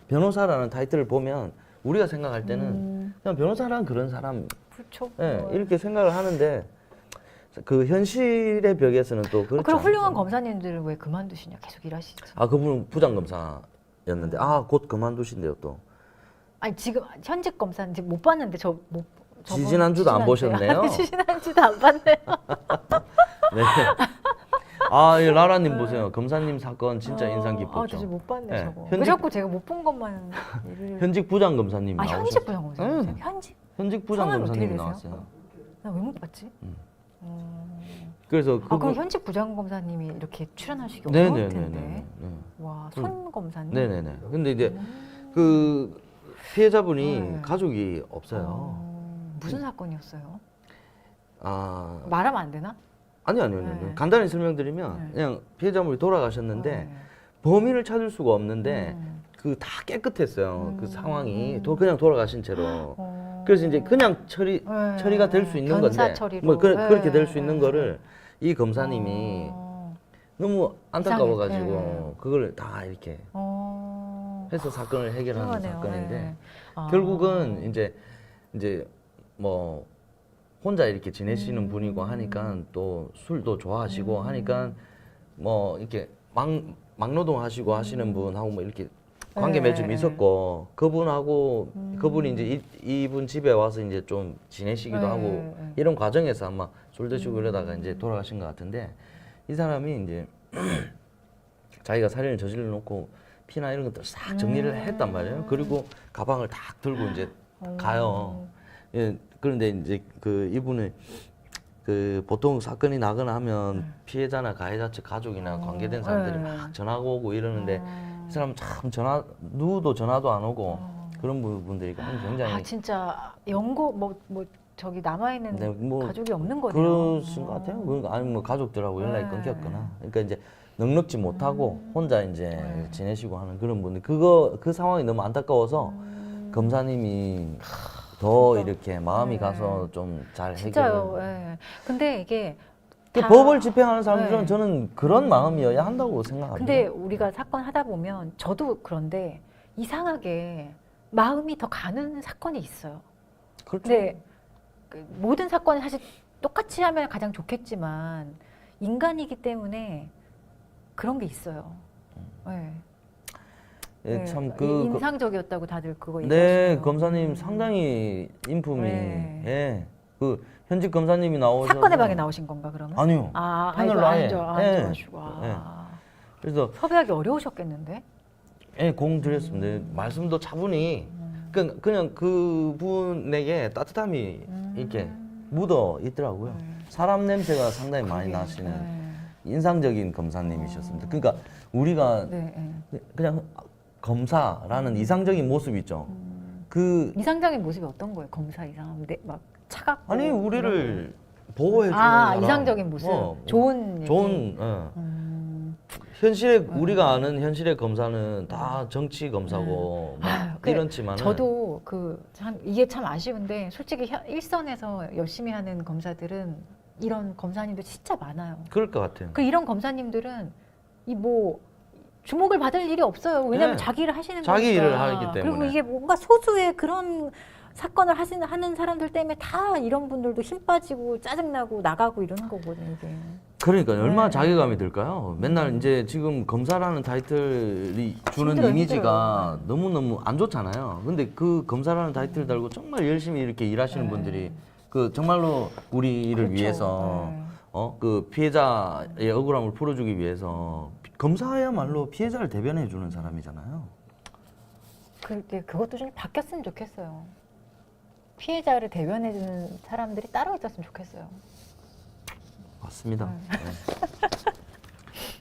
변호사라는 타이틀을 보면 우리가 생각할 때는 그냥 변호사란 그런 사람 그렇죠. 예, 이렇게 생각을 하는데 그 현실의 벽에서는 또 그렇지 그럼 훌륭한 않죠. 검사님들은 왜 그만두시냐? 계속 일하시죠. 아 그분은 부장검사였는데 곧 그만두신대요 또. 아니 지금 현직 검사는 지금 못 봤는데 지지난주도 안 보셨네요. 지지난주도 안 봤네요. 네. 이 라라님 보세요. 검사님 사건 진짜 인상 깊었죠. 진짜 못 봤네 네, 저거. 현직- 왜 자꾸 제가 못 본 것만 얘기를. 현직 부장검사님이 나오셨어요. 현직 부장검사. 현직? 현직 성함이 어떻게 부장검사님이 되세요? 나왔어요. 나 왜 못 봤지? 그래서 그럼 그분 현직 부장검사님이 이렇게 출연하시기 어려울 텐데. 네네네네. 와, 손 검사님. 네네네. 근데 이제 그 피해자분이 네. 가족이 없어요. 무슨 사건이었어요? 아 말하면 안 되나? 아니요. 네. 간단히 설명드리면 네. 그냥 피해자분이 돌아가셨는데 네. 범인을 찾을 수가 없는데 음. 그 다 깨끗했어요. 그 상황이 그냥 돌아가신 채로. 어. 그래서 이제 그냥 네. 처리가 될 수 있는 변사 건데 처리로. 뭐 그렇게 될 수 네. 있는 거를 이 검사님이 너무 안타까워가지고 네. 그걸 다 이렇게 해서 사건을 해결하는 훌륭하네요. 사건인데 네. 결국은 이제 뭐 혼자 이렇게 지내시는 분이고 하니까 또 술도 좋아하시고 하니까 뭐 이렇게 막노동 하시고 하시는 분하고 뭐 이렇게 관계 네. 맺음이 있었고 그분하고 그분이 이제 이분 집에 와서 이제 좀 지내시기도 네. 하고 이런 과정에서 아마 술 드시고 이러다가 이제 돌아가신 것 같은데 이 사람이 이제 자기가 살인을 저질러 놓고 피나 이런 것들 싹 정리를 했단 말이에요. 그리고 가방을 딱 들고 이제 가요. 예, 그런데 이제 그 이분은 그 보통 사건이 나거나 하면 피해자나 가해자 측 가족이나 관계된 사람들이 막 전화가 오고 이러는데 이 사람 참 누구도 전화도 안 오고 그런 부분들이 굉장히 아 진짜 연고 뭐 저기 남아 있는 네, 뭐 가족이 없는 거네요. 그러신 것 같아요. 그러니까 아니면 뭐 가족들하고 연락이 네. 끊겼거나 그러니까 이제 넉넉지 못하고 혼자 이제 지내시고 하는 그런 분들 그 상황이 너무 안타까워서 검사님이 더 이렇게 마음이 네. 가서 좀 잘 진짜요. 해결을 예. 근데 이게 그 다- 법을 집행하는 사람들은 네. 저는 그런 마음이어야 한다고 생각합니다. 근데 우리가 사건 하다 보면 저도 그런데 이상하게 마음이 더 가는 사건이 있어요. 그렇죠. 근데 그 모든 사건을 사실 똑같이 하면 가장 좋겠지만 인간이기 때문에 그런 게 있어요. 네. 예, 네. 참 인상적이었다고 다들 그거 네, 얘기하시네요. 검사님 상당히 인품이 네. 예. 그 현직 검사님이 나오셔서 사건의 방에 나오신 건가 그러면? 아니요. 아, 하늘로 아예. 앉아가지고. 예. 아. 그래서 섭외하기 어려우셨겠는데? 예, 공 드렸습니다. 말씀도 차분히 그냥 그분에게 따뜻함이 이렇게 묻어 있더라고요. 사람 냄새가 상당히 많이 그러게요. 나시는 네. 인상적인 검사님이셨습니다. 그러니까 우리가 네, 네. 그냥 검사라는 이상적인 모습 있죠. 그 이상적인 모습이 어떤 거예요? 검사 이상한데 막 차갑고 아니 이런 우리를 보호해주는 아 사람. 이상적인 모습 좋은 얘기. 좋은 현실의 우리가 아는 현실의 검사는 다 정치 검사고 뭐 아유, 그 이렇지만은 저도 이게 참 아쉬운데 솔직히 일선에서 열심히 하는 검사들은 이런 검사님들 진짜 많아요. 그럴 것 같아요. 그 이런 검사님들은 이 뭐 주목을 받을 일이 없어요. 왜냐하면 네. 자기 일을 하시는 자기 거니까. 일을 하기 때문에. 그리고 이게 뭔가 소수의 그런 사건을 하는 사람들 때문에 다 이런 분들도 힘 빠지고 짜증나고 나가고 이러는 거거든요. 이게. 그러니까 얼마나 네. 자괴감이 들까요? 맨날 이제 지금 검사라는 타이틀이 주는 힘들어요, 이미지가 힘들어요. 너무너무 안 좋잖아요. 근데 그 검사라는 타이틀 달고 정말 열심히 이렇게 일하시는 분들이 그 정말로 우리를 그렇죠. 위해서 네. 그 피해자의 억울함을 풀어주기 위해서 검사야말로 피해자를 대변해 주는 사람이잖아요. 그것도 좀 바뀌었으면 좋겠어요. 피해자를 대변해주는 사람들이 따로 있었으면 좋겠어요. 맞습니다.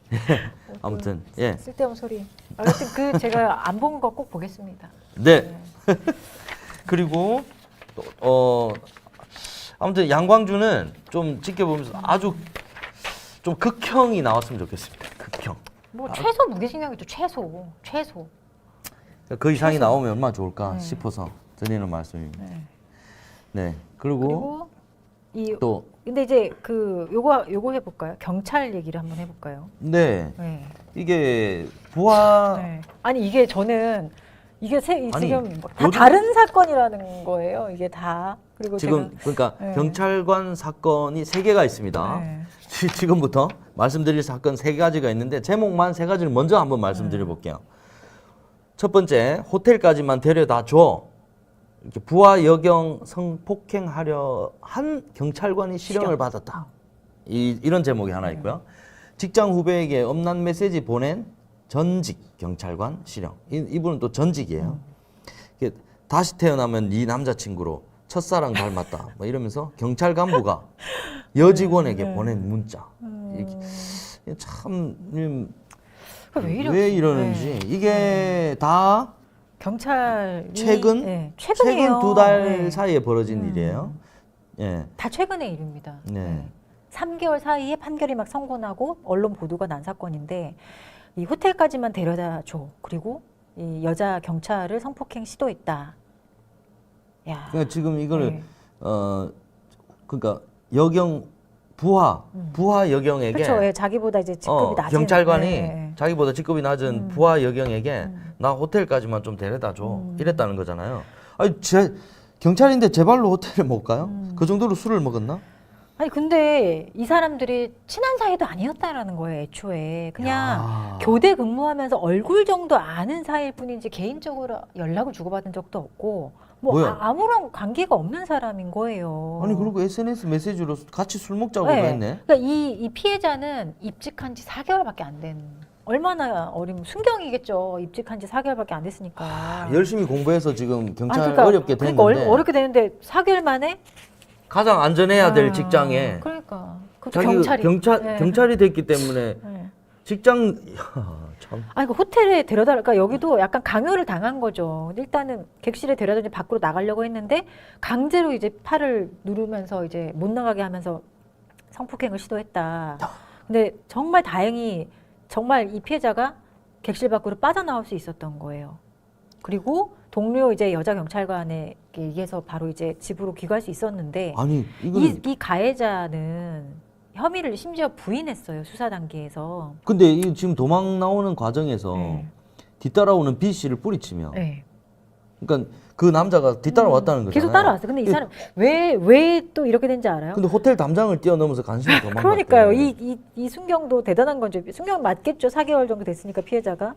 네. 아무튼 예. 쓸데없는 소리. 하여튼 제가 안 본 거 꼭 보겠습니다. 네. 그리고 또, 아무튼 양광주는 좀 지켜보면서 아주 좀 극형이 나왔으면 좋겠습니다. 극형. 뭐 최소 무기징역이죠. 최소. 그 이상이 나오면 얼마나 좋을까 싶어서 드리는 말씀입니다. 네. 네. 그리고 또 근데 이제 요거 해볼까요? 경찰 얘기를 한번 해볼까요? 네. 네. 이게 부하 네. 아니 이게 저는 이게 아니, 지금 다 요즘- 다른 사건이라는 거예요. 이게 다. 그리고 지금 제가, 그러니까 네. 경찰관 사건이 3개가 있습니다. 네. 지금부터 말씀드릴 사건 3가지가 있는데 제목만 3가지를 먼저 한번 말씀드려 볼게요. 첫 번째, 호텔까지만 데려다 줘. 이렇게 부하 여경 성폭행하려 한 경찰관이 실형을 받았다. 이런 제목이 하나 있고요. 직장 후배에게 엄난 메시지 보낸 전직 경찰관 실형. 이분은 또 전직이에요. 이게 다시 태어나면 네 남자친구로 첫사랑 닮았다. 뭐 이러면서 경찰 간부가 여직원에게 보낸 문자. 이게 참 왜 이러는지 이게 다 경찰이 최근 최근이에요. 2달 사이에 벌어진 일이에요. 예. 다 최근의 일입니다. 네. 3개월 사이에 판결이 막 선고나고 언론 보도가 난 사건인데 이 호텔까지만 데려다 줘. 그리고 이 여자 경찰을 성폭행 시도했다. 야. 그러니까 지금 이거를 네. 그러니까 여경 부하 여경에게 그렇죠. 예, 자기보다 이제 직급이 낮은 경찰관이 예. 자기보다 직급이 낮은 부하 여경에게 나 호텔까지만 좀 데려다 줘 이랬다는 거잖아요. 아니 경찰인데 제 발로 호텔에 못 가요? 그 정도로 술을 먹었나? 아니 근데 이 사람들이 친한 사이도 아니었다라는 거예요. 애초에 그냥 야. 교대 근무하면서 얼굴 정도 아는 사이일 뿐이지 개인적으로 연락을 주고받은 적도 없고 뭐 뭐야? 아무런 관계가 없는 사람인 거예요. 아니 그리고 SNS 메시지로 같이 술 먹자고 네. 했네. 그러니까 이 피해자는 입직한 지 4개월밖에 안 된, 얼마나 어린 순경이겠죠. 입직한 지 4개월밖에 안 됐으니까. 열심히 공부해서 지금 경찰 그러니까, 어렵게 됐는데 그러니까 어렵게 되는데 4개월 만에 가장 안전해야 될 직장에 그러니까 그것도 자기 경찰이 네. 경찰이 됐기 때문에 네. 직장 참. 아니 그 호텔에 데려다 그러니까 여기도 약간 강요를 당한 거죠. 일단은 객실에 데려다 밖으로 나가려고 했는데 강제로 이제 팔을 누르면서 이제 못 나가게 하면서 성폭행을 시도했다. 근데 정말 다행히 정말 이 피해자가 객실 밖으로 빠져나올 수 있었던 거예요. 그리고 동료 이제 여자 경찰관에 얘기해서 바로 이제 집으로 귀가할 수 있었는데 아니 이거는 이 가해자는 혐의를 심지어 부인했어요. 수사 단계에서. 근데 이 지금 도망 나오는 과정에서 네. 뒤따라오는 B 씨를 뿌리치며 네. 그러니까 그 남자가 뒤따라왔다는 거잖아요. 계속 따라왔어요. 근데 이 사람 왜 또 이렇게 된지 알아요? 근데 호텔 담장을 뛰어넘어서 간신히 도망갔대. 그러니까요. 이 순경도 대단한 건죠. 순경 맞겠죠. 4개월 정도 됐으니까 피해자가.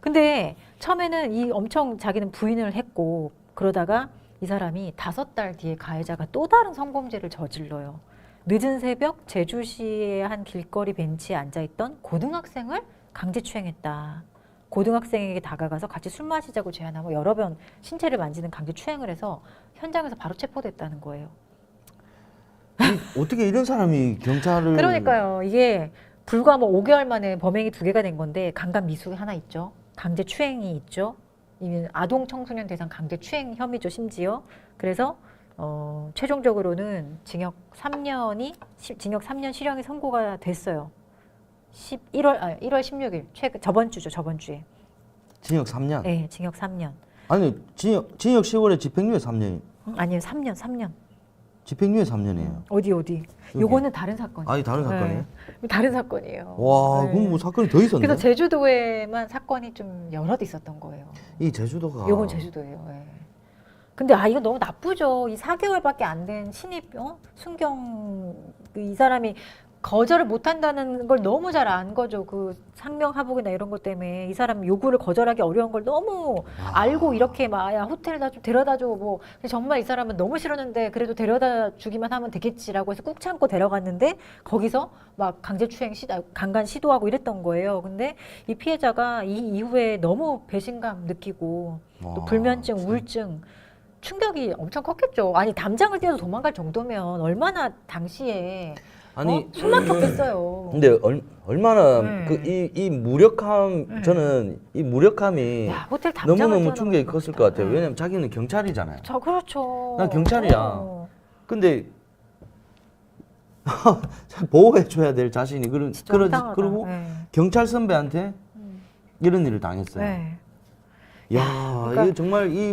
근데 처음에는 이 엄청 자기는 부인을 했고 그러다가 이 사람이 5달 뒤에 가해자가 또 다른 성범죄를 저질러요. 늦은 새벽 제주시의 한 길거리 벤치에 앉아있던 고등학생을 강제추행했다. 고등학생에게 다가가서 같이 술 마시자고 제안하고 여러 번 신체를 만지는 강제추행을 해서 현장에서 바로 체포됐다는 거예요. 어떻게 이런 사람이 경찰을 그러니까요. 이게 불과 뭐 5개월 만에 범행이 2개가 된 건데 강간 미수 하나 있죠. 강제 추행이 있죠. 이는 아동 청소년 대상 강제 추행 혐의죠. 심지어. 그래서 최종적으로는 징역 3년 실형이 선고가 됐어요. 1월 16일 저번 주죠. 저번 주에. 징역 3년? 네, 징역 3년. 아니 징역 10월에 집행유예 3년. 아니요, 3년. 집행유예 3년이에요. 어디? 여기. 요거는 다른 사건이에요. 아니 다른 사건이에요? 네, 다른 사건이에요. 와, 네. 그럼 뭐 사건이 더 있었네. 그래서 제주도에만 사건이 좀 여럿 있었던 거예요. 이 제주도가 요건 제주도예요. 예. 근데 이거 너무 나쁘죠. 이 4개월밖에 안 된 신입 순경 이 사람이 거절을 못 한다는 걸 너무 잘 안 거죠. 그 상명하복이나 이런 것 때문에 이 사람 요구를 거절하기 어려운 걸 너무 알고 이렇게 막 야 호텔 좀 데려다 줘 뭐 정말 이 사람은 너무 싫었는데 그래도 데려다 주기만 하면 되겠지라고 해서 꾹 참고 데려갔는데 거기서 막 강제추행 강간 시도하고 이랬던 거예요. 근데 이 피해자가 이 이후에 너무 배신감 느끼고 또 불면증, 우울증 충격이 엄청 컸겠죠. 아니 담장을 띄어서 도망갈 정도면 얼마나 당시에 아니 숨 막혔겠어요. 근데 얼마나 네. 이 무력함 저는 이 무력함이 야, 호텔 담장을 너무너무 뛰어넘어서 충격이 컸을 것 같아요. 네. 왜냐면 자기는 경찰이잖아요. 저 그렇죠. 난 경찰이야. 어. 근데 보호해줘야 될 자신이 진짜 황당하다. 그리고 네. 경찰 선배한테 이런 일을 당했어요. 네. 야, 그러니까- 이게 정말 이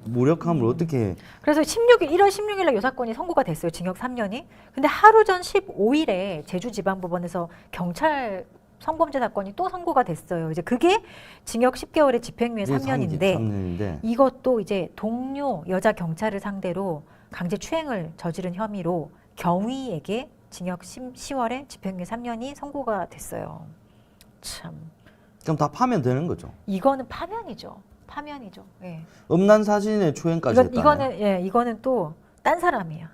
무력함을 어떻게 그래서 1월 16일 날 이 사건이 선고가 됐어요. 징역 3년이. 근데 하루 전 15일에 제주지방법원에서 경찰 성범죄 사건이 또 선고가 됐어요. 이제 그게 징역 10개월에 집행유예 3년인데 3년인데 이것도 이제 동료 여자 경찰을 상대로 강제 추행을 저지른 혐의로 경위에게 징역 10월에 집행유예 3년이 선고가 됐어요. 참 그럼 다 파면 되는 거죠. 이거는 파면이죠. 파면이죠. 예. 음란 사진의 추행까지 했다네. 이거는 또 딴 사람이야.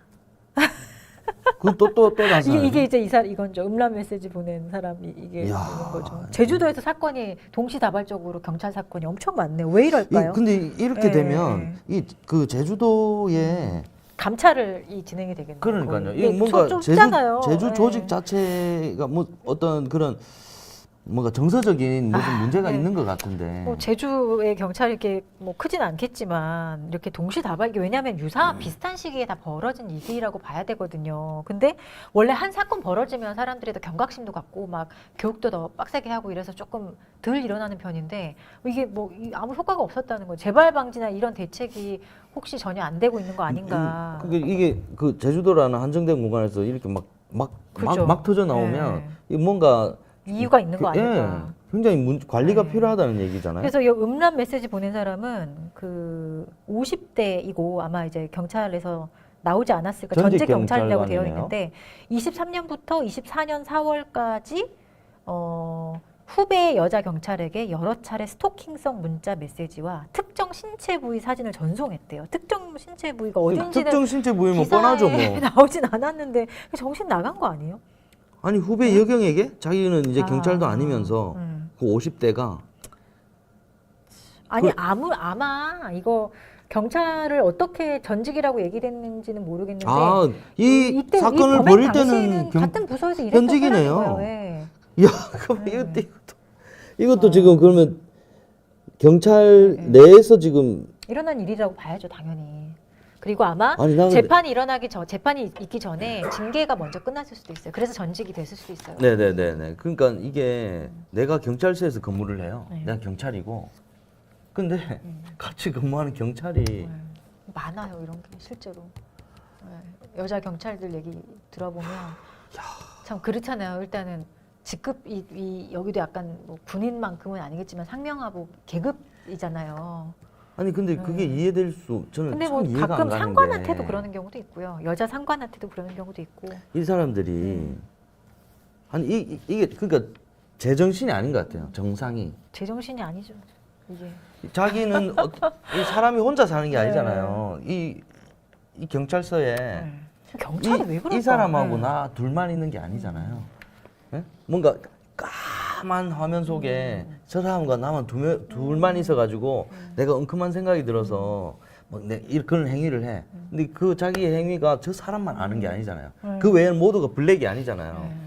그또 다른 사람. 이게 이제 이건죠. 음란 메시지 보낸 사람이 이게 있는 이야. 거죠. 제주도에서 사건이 동시다발적으로 경찰 사건이 엄청 많네요. 왜 이럴까요? 근데 이렇게 예, 되면 이 그 제주도에 감찰을 진행이 되겠네요. 그러니까요. 이게 이 뭔가 좀 좁잖아요. 제주 예. 조직 자체가 뭐 어떤 그런 뭔가 정서적인 무슨 문제가 네. 있는 것 같은데. 뭐 제주의 경찰이 이렇게 뭐 크진 않겠지만 이렇게 동시다발기 왜냐하면 비슷한 시기에 다 벌어진 일이라고 봐야 되거든요. 근데 원래 한 사건 벌어지면 사람들이 더 경각심도 갖고 막 교육도 더 빡세게 하고 이래서 조금 덜 일어나는 편인데 이게 뭐 아무 효과가 없었다는 거예요. 재발 방지나 이런 대책이 혹시 전혀 안 되고 있는 거 아닌가. 이게 그 제주도라는 한정된 공간에서 이렇게 그죠. 막 터져 나오면 네. 이 뭔가 이유가 있는 거 예. 아닐까. 굉장히 관리가 네. 필요하다는 얘기잖아요. 그래서 이 음란 메시지 보낸 사람은 그 50대이고 아마 이제 경찰에서 나오지 않았을까 전직 전직 경찰이라고 되어 경찰관이네요. 있는데 23년부터 24년 4월까지 후배 여자 경찰에게 여러 차례 스토킹성 문자 메시지와 특정 신체 부위 사진을 전송했대요. 특정 신체 부위가 어딘지는 특정 신체 부위면 기사에 뻔하죠 뭐. 나오진 않았는데 정신 나간 거 아니에요? 아니 후배 여경에게 자기는 이제 아, 경찰도 아니면서 그 50대가 아니 아마 이거 경찰을 어떻게 전직이라고 얘기를 했는지는 모르겠는데 이 이때 사건을 범행 벌일 당시에는 때는 같은 부서에서 일했던 현직이네요. 사람인 거예요. 예. 야, 그럼 이것도 지금 그러면 경찰 내에서 지금 일어난 일이라고 봐야죠, 당연히. 그리고 아마 아니, 나 근데- 재판이 있기 전에 징계가 먼저 끝났을 수도 있어요. 그래서 전직이 됐을 수도 있어요. 네네네네. 그러니까 이게 내가 경찰서에서 근무를 해요. 네. 내가 경찰이고. 근데 같이 근무하는 경찰이 네. 많아요, 이런 게 실제로. 네. 여자 경찰들 얘기 들어보면 참 그렇잖아요. 일단은 직급이 여기도 약간 뭐 군인만큼은 아니겠지만 상명하복 계급이잖아요. 아니 근데 그게 이해될 수 저는 근데 참 뭐 이해가 가끔 안 가는 상관한테도 게 그러는 경우도 있고요. 여자 상관한테도 그러는 경우도 있고. 이 사람들이 아니 이게 그러니까 제정신이 아닌 것 같아요. 정상이 제정신이 아니죠. 이게. 자기는 이 사람이 혼자 사는 게 아니잖아요. 이 경찰서에 경찰이 왜 그럴까? 이 사람하고 네. 나 둘만 있는 게 아니잖아요. 예? 뭔가 까만 화면 속에 저 사람과 나만 둘만 있어가지고 내가 엉큼한 생각이 들어서 그런 행위를 해. 근데 그 자기의 행위가 저 사람만 아는 게 아니잖아요. 그 외에는 모두가 블랙이 아니잖아요.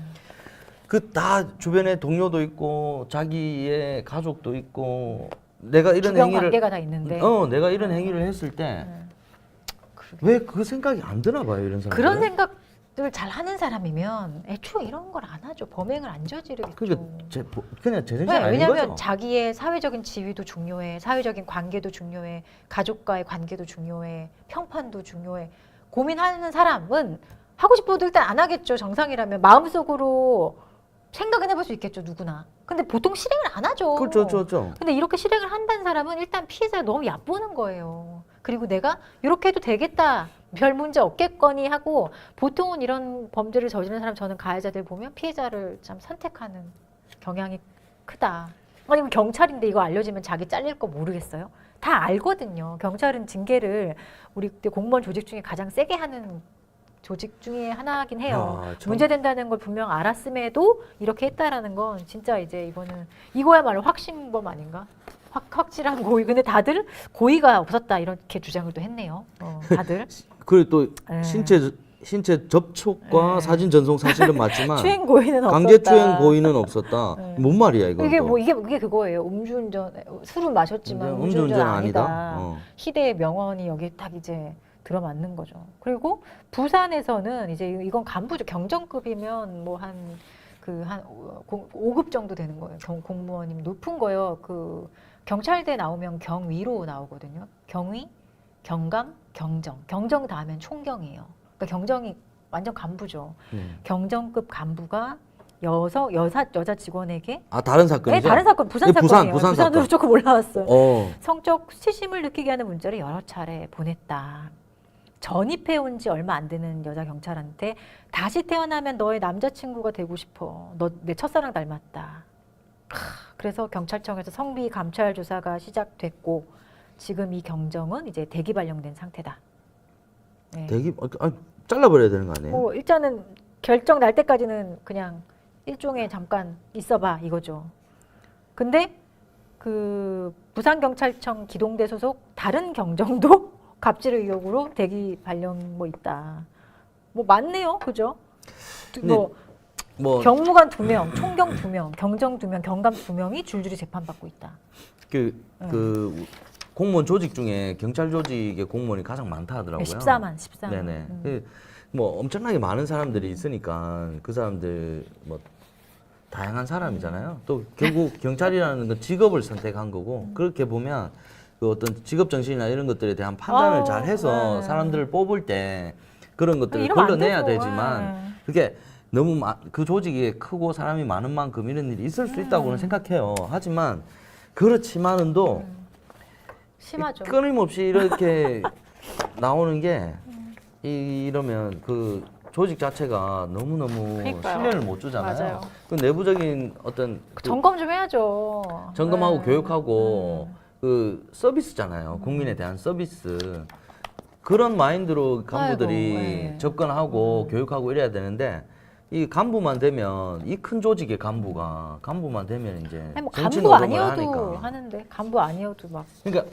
그 다 주변에 동료도 있고 자기의 가족도 있고 내가 이런 주변 행위를 관계가 다 있는데 내가 이런 행위를 했을 때 왜 그 생각이 안 드나 봐요, 이런 사람. 그런 생각을 잘 하는 사람이면 애초에 이런 걸 안 하죠. 범행을 안 저지르겠죠. 그러니까 그냥 제정신 네, 아닌 왜냐하면 거죠. 자기의 사회적인 지위도 중요해, 사회적인 관계도 중요해, 가족과의 관계도 중요해, 평판도 중요해. 고민하는 사람은 하고 싶어도 일단 안 하겠죠. 정상이라면 마음속으로 생각은 해볼 수 있겠죠, 누구나. 근데 보통 실행을 안 하죠. 그렇죠. 근데 이렇게 실행을 한다는 사람은 일단 피해자를 너무 얕보는 거예요. 그리고 내가 이렇게 해도 되겠다, 별 문제 없겠거니 하고 보통은 이런 범죄를 저지르는 사람 저는 가해자들 보면 피해자를 참 선택하는 경향이 크다. 아니 뭐 경찰인데 이거 알려지면 자기 잘릴 거 모르겠어요? 다 알거든요. 경찰은 징계를 우리 그때 공무원 조직 중에 가장 세게 하는 조직 중에 하나긴 해요. 야, 참. 문제된다는 걸 분명 알았음에도 이렇게 했다라는 건 진짜 이제 이거는 이거야말로 확신범 아닌가? 확실한 고의. 근데 다들 고의가 없었다 이렇게 주장을 또 했네요. 다들. 그리고 또 예. 신체 접촉과 예. 사진 전송 사실은 맞지만 추행 고의는 없었다. 강제 추행 고의는 없었다. 예. 뭔 말이야 이거? 이게 뭐 이게 그거예요. 음주운전 술은 마셨지만 음주운전 아니다. 희대의 명언이 여기 딱 이제 들어맞는 거죠. 그리고 부산에서는 이제 이건 간부죠. 경정급이면 뭐 한 5급 정도 되는 거예요. 공무원이면 높은 거예요. 그 경찰대 나오면 경위로 나오거든요. 경위, 경감, 경정. 경정 다음엔 총경이에요. 그러니까 경정이 완전 간부죠. 경정급 간부가 여자 직원에게 다른 사건이죠? 네, 다른 사건, 부산 네, 사건이에요. 부산 부산으로 사건. 조금 올라왔어요. 성적 수치심을 느끼게 하는 문자를 여러 차례 보냈다. 전입해온 지 얼마 안 되는 여자 경찰한테 다시 태어나면 너의 남자친구가 되고 싶어. 너 내 첫사랑 닮았다. 그래서 경찰청에서 성비 감찰 조사가 시작됐고 지금 이 경정은 이제 대기 발령된 상태다. 네. 대기 잘라버려야 되는 거 아니에요? 일단은 결정 날 때까지는 그냥 일종의 잠깐 있어봐 이거죠. 근데 그 부산경찰청 기동대 소속 다른 경정도 갑질 의혹으로 대기 발령 뭐 있다. 뭐 많네요, 그죠? 뭐 경무관 2명, 총경 2명, 경정 2명, 경감 2명이 줄줄이 재판받고 있다. 그 공무원 조직 중에 경찰 조직의 공무원이 가장 많다 하더라고요. 14만. 네네. 뭐 엄청나게 많은 사람들이 있으니까 그 사람들 뭐 다양한 사람이잖아요. 또 결국 경찰이라는 건 직업을 선택한 거고 그렇게 보면 그 어떤 직업 정신이나 이런 것들에 대한 판단을 잘 해서 사람들을 뽑을 때 그런 것들을 이러면 안 걸러내야 되죠. 되지만 그게 너무 그 조직이 크고 사람이 많은 만큼 이런 일이 있을 수 있다고는 생각해요. 하지만 그렇지만은 또 심하죠. 끊임없이 이렇게 나오는 게 이러면 그 조직 자체가 너무너무 그러니까요. 신뢰를 못 주잖아요. 맞아요. 그 내부적인 어떤 그 점검 좀 해야죠. 점검하고 네. 교육하고 그 서비스잖아요. 국민에 대한 서비스. 그런 마인드로 간부들이 아이고, 네. 접근하고 교육하고 이래야 되는데 이 간부만 되면 이 큰 조직의 간부만 되면 이제 아니, 뭐 정치 간부 노동을 아니어도 하니까. 하는데 간부 아니어도 막 그러니까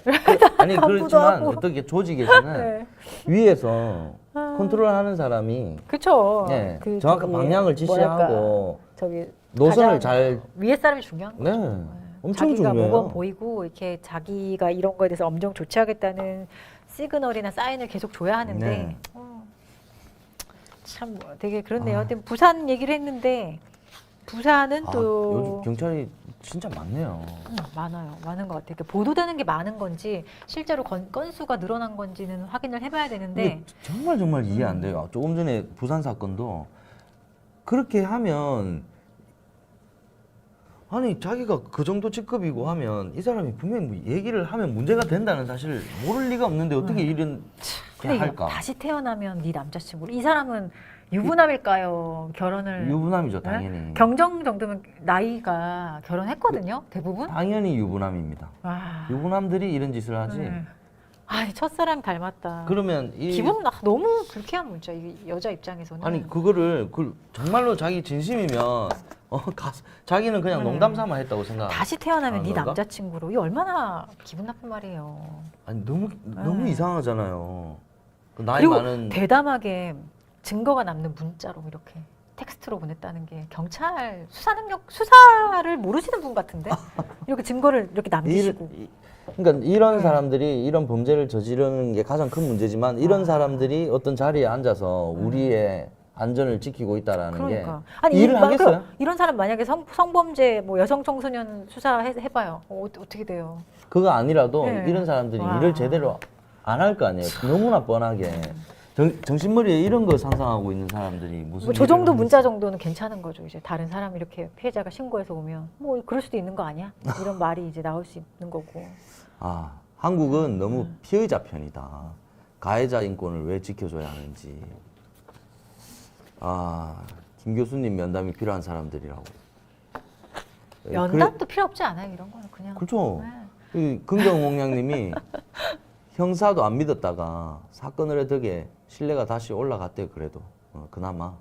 아니 간부도 그렇지만 하고. 어떻게 조직에서는 네. 위에서 컨트롤하는 사람이 그쵸. 예, 그 정확한 저기 방향을 지시하고 뭐랄까, 저기 노선을 가장 잘 위에 사람이 중요한 거죠. 네, 엄청 자기가 중요해요. 모범 보이고 이렇게 자기가 이런 거에 대해서 엄정 조치하겠다는 시그널이나 사인을 계속 줘야 하는데 네. 참 되게 그렇네요. 근데 부산 얘기를 했는데 부산은 또 요즘 경찰이 진짜 많네요. 많아요. 많은 것 같아요. 이렇게 보도되는 게 많은 건지 실제로 건수가 늘어난 건지는 확인을 해봐야 되는데 근데 정말 이해 안 돼요. 조금 전에 부산 사건도 그렇게 하면 아니 자기가 그 정도 직급이고 하면 이 사람이 분명히 뭐 얘기를 하면 문제가 된다는 사실을 모를 리가 없는데 어떻게 이런 게 근데 이거 할까? 다시 태어나면 네 남자친구 이 사람은 유부남일까요? 결혼을 유부남이죠 네? 당연히. 경정 정도면 나이가 결혼했거든요. 대부분. 당연히 유부남입니다. 와. 유부남들이 이런 짓을 하지. 네. 아니 첫사람 닮았다. 그러면 이 기분 너무 불쾌한 문자. 이 여자 입장에서는. 아니 그거를 정말로 자기 진심이면 자기는 그냥 농담 삼아 했다고 생각. 다시 태어나면 네 건가? 남자친구로 이 얼마나 기분 나쁜 말이에요. 아니 너무 네. 이상하잖아요. 그 나이 그리고 많은 대담하게 증거가 남는 문자로 이렇게 텍스트로 보냈다는 게 경찰 수사를 모르시는 분 같은데 이렇게 증거를 이렇게 남기시고 그러니까 이런 사람들이 이런 범죄를 저지르는 게 가장 큰 문제지만 이런 사람들이 어떤 자리에 앉아서 우리의 안전을 지키고 있다라는 그러니까 게 아니 일을 하겠어요? 이런 사람 만약에 성범죄 뭐 여성 청소년 해봐요. 어떻게 돼요? 그거 아니라도 네. 이런 사람들이 와. 일을 제대로 안 할 거 아니에요. 너무나 뻔하게 정신머리에 이런 거 상상하고 있는 사람들이 무슨 저 일을 정도 하겠어요? 문자 정도는 괜찮은 거죠. 이제 다른 사람 이렇게 피해자가 신고해서 오면 뭐 그럴 수도 있는 거 아니야? 이런 말이 이제 나올 수 있는 거고. 아 한국은 너무 피해자 편이다. 가해자 인권을 왜 지켜줘야 하는지. 김 교수님 면담이 필요한 사람들이라고. 면담도 필요 없지 않아요. 이런 거는 그냥. 그렇죠. 네. 긍정홍양님이 형사도 안 믿었다가 사건을 해 덕에 신뢰가 다시 올라갔대요. 그래도 그나마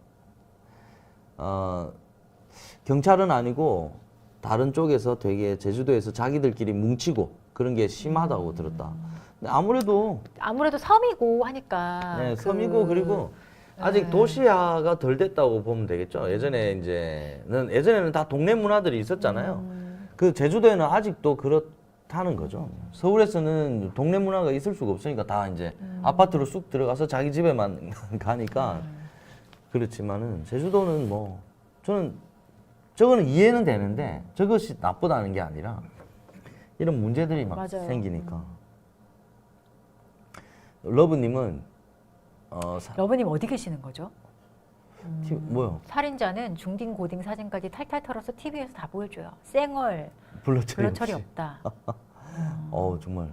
경찰은 아니고 다른 쪽에서 되게 제주도에서 자기들끼리 뭉치고 그런 게 심하다고 들었다. 근데 아무래도 섬이고 하니까. 네, 섬이고 그리고 아직 네. 도시화가 덜 됐다고 보면 되겠죠. 예전에는 다 동네 문화들이 있었잖아요. 그 제주도에는 아직도 그렇다는 거죠. 서울에서는 동네 문화가 있을 수가 없으니까 다 이제 아파트로 쑥 들어가서 자기 집에만 가니까 그렇지만은 제주도는 뭐 저거는 이해는 되는데 저것이 나쁘다는 게 아니라 이런 문제들이 막 맞아요. 생기니까. 러브님은 러브님 어디 계시는 거죠? 뭐요? 살인자는 중딩 고딩 사진까지 탈탈 털어서 TV에서 다 보여줘요. 쌩얼, 블러처리 블러처리 없이. 없다. 정말.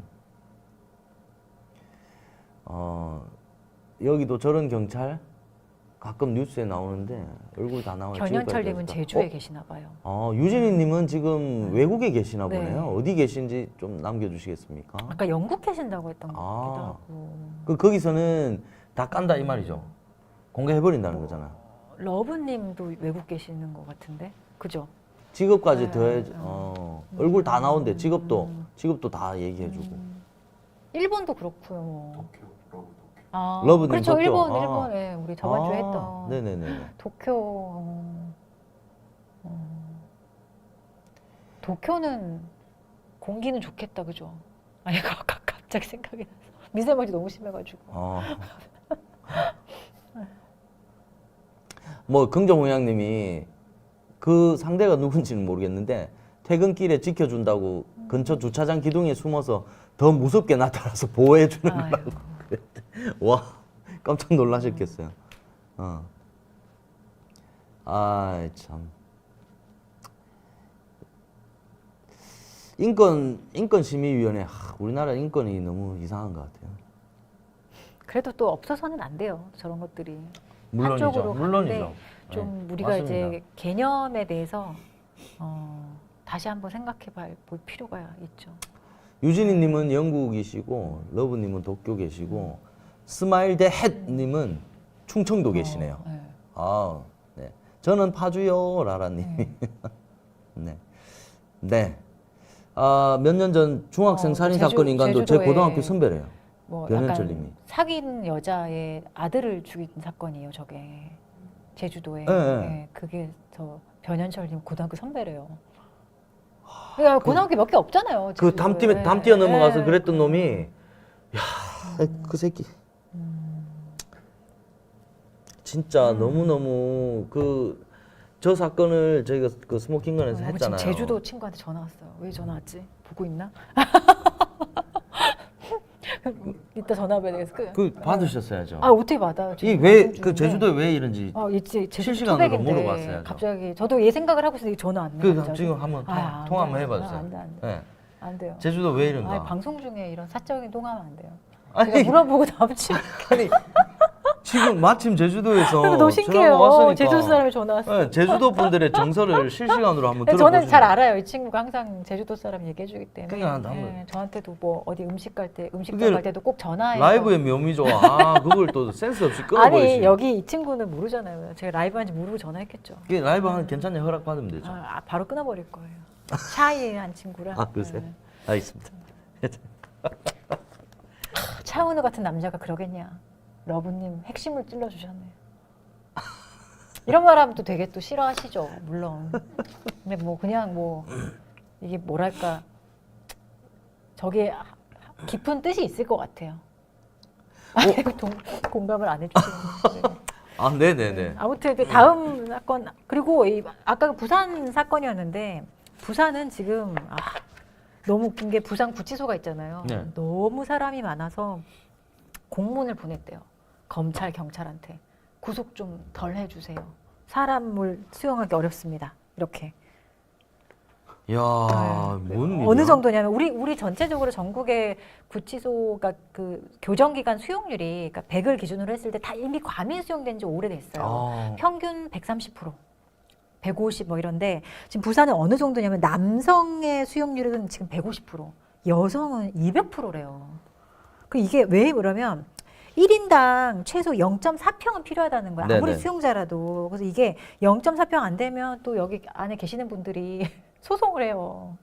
여기도 저런 경찰 가끔 뉴스에 나오는데 얼굴 다 나와요. 견현철님은 지금까지 제주에 어디서. 계시나 봐요. 유진희님은 지금 외국에 계시나 네. 보네요. 어디 계신지 좀 남겨주시겠습니까? 아까 영국 계신다고 했던 것 같기도 아. 하고. 거기서는 다 깐다 이 말이죠. 공개해버린다는 거잖아. 러브님도 외국 계시는 것 같은데, 그죠? 직업까지 네. 더해 얼굴 다 나오는데 직업도 다 얘기해주고. 일본도 그렇고요. 러브님 그렇죠. 도쿄. 일본, 예, 우리 저번 주에 했던 네네네. 도쿄. 도쿄는 공기는 좋겠다, 그죠? 아니, 갑자기 생각이 나서 미세먼지 너무 심해가지고. 뭐 긍정호양님이 그 상대가 누군지는 모르겠는데 퇴근길에 지켜준다고 근처 주차장 기둥에 숨어서 더 무섭게 나타나서 보호해주는 아유. 거라고 그랬대. 와 깜짝 놀라셨겠어요. 아, 참. 인권심의위원회, 우리나라 인권이 너무 이상한 것 같아요. 그래도 또 없어서는 안 돼요. 저런 것들이. 물론이죠. 한쪽으로 물론이죠. 가는데 좀 네, 우리가 맞습니다. 이제 개념에 대해서 다시 한번 생각해 볼 필요가 있죠. 유진이님은 영국이시고 러브님은 도쿄 계시고 스마일 대 햇님은 충청도 계시네요. 네. 아, 네. 저는 파주요 라라님이. 네. 네. 아, 몇 년 전 중학생 살인 사건 인간도 제 제주도에 고등학교 선배래요. 뭐 변현철님이. 약간 사귄 여자의 아들을 죽인 사건이에요. 저게 제주도에. 네, 네. 네, 그게 저 변현철님 고등학교 선배래요. 그러니까 고등학교 몇 개 없잖아요. 그 제주도에. 담 뛰어 넘어가서 네. 그랬던 놈이 야, 그 새끼. 진짜 너무너무 저 사건을 저희가 그 스모킹건에서 지금 했잖아요. 제주도 친구한테 전화 왔어요. 왜 전화 왔지? 보고 있나? 이따 전화해야 되겠어. 그 받으셨어야죠. 아 어떻게 받아요? 이 왜 그 제주도에 왜 이런지 이제 실시간으로 토백인데 물어봤어요. 갑자기 저도 얘 생각을 하고 있었는데 전화 안 그 갑자기. 지금 한번 통화 한번 해봐주세요. 안 돼. 네. 안 돼요. 제주도 왜 이런가? 아니, 방송 중에 이런 사적인 통화하면 안 돼요. 아니, 제가 물어보고 답지. 아니 지금 마침 제주도에서 너무 신기해요. 전화가 왔으니까. 제주도 사람이 전화 왔어요. 네, 제주도 분들의 정서를 실시간으로 한번 들어보시면. 저는 잘 알아요. 이 친구가 항상 제주도 사람 얘기해주기 때문에. 그러니까 한번. 네, 저한테도 뭐 어디 음식 갈 때 음식점 그게 갈 때도 꼭 전화해요. 라이브의 묘미죠. 아 그걸 또 센스 없이 끊어버리시. 아니 여기 이 친구는 모르잖아요. 제가 라이브 한지 모르고 전화했겠죠. 그게 라이브 하면 괜찮냐 허락 받으면 되죠. 바로 끊어버릴 거예요. 샤이한 친구라. 아 그러세요? 네. 알겠습니다. 차은우 같은 남자가 그러겠냐. 러브님 핵심을 찔러주셨네요. 이런 말하면 또 되게 또 싫어하시죠. 물론. 근데 뭐 그냥 뭐 이게 뭐랄까 저게 깊은 뜻이 있을 것 같아요. 공감을 안 해주시는. 아 네네네. 아무튼 그 다음 사건 그리고 아까 그 부산 사건이었는데 부산은 지금 너무 웃긴 게 부산 구치소가 있잖아요. 네. 너무 사람이 많아서 공문을 보냈대요. 검찰 경찰한테 구속 좀 덜 해주세요. 사람을 수용하기 어렵습니다. 이렇게. 야, 네. 뭔 일이야? 어느 정도냐면 우리 전체적으로 전국의 구치소가 그 교정 기간 수용률이 그러니까 100을 기준으로 했을 때 다 이미 과민 수용된 지 오래됐어요. 아. 평균 130%. 150 뭐 이런데 지금 부산은 어느 정도냐면 남성의 수용률은 지금 150%, 여성은 200%래요. 그 이게 왜 그러면 1인당 최소 0.4평은 필요하다는 거야. 아무리 네네. 수용자라도. 그래서 이게 0.4평 안 되면 또 여기 안에 계시는 분들이 소송을 해요.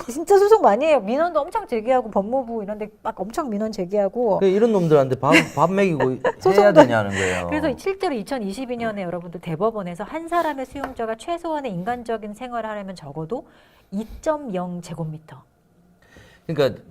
진짜 소송 많이 해요. 민원도 엄청 제기하고 법무부 이런 데 막 엄청 민원 제기하고. 그러니까 이런 놈들한테 밥 먹이고 해야 소송도 되냐는 거예요. 그래서 실제로 2022년에 여러분들 대법원에서 한 사람의 수용자가 최소한의 인간적인 생활을 하려면 적어도 2.0 제곱미터. 그러니까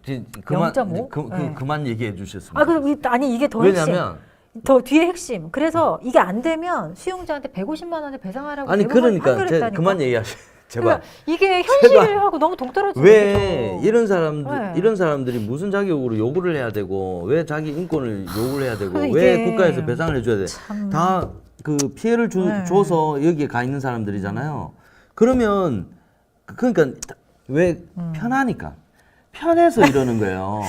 그만 0.5? 네. 그만 얘기해 주셨습니다. 아니 이게 더 핵심. 왜냐면 더 뒤에 핵심. 그래서 이게 안 되면 수용자한테 150만 원을 배상하라고 아니 대법원 그러니까 판결했다니까. 그만 얘기하시. 제발. 그러니까 이게 현실하고 너무 동떨어지는 왜 거죠. 이런 네. 사람들이 무슨 자격으로 요구를 해야 되고 왜 자기 인권을 요구를 해야 되고 그래서 왜 이게 국가에서 배상을 해줘야 돼? 참. 다 그 피해를 네. 줘서 여기에 가 있는 사람들이잖아요. 그러면 그러니까 왜 편하니까 편해서 이러는 거예요.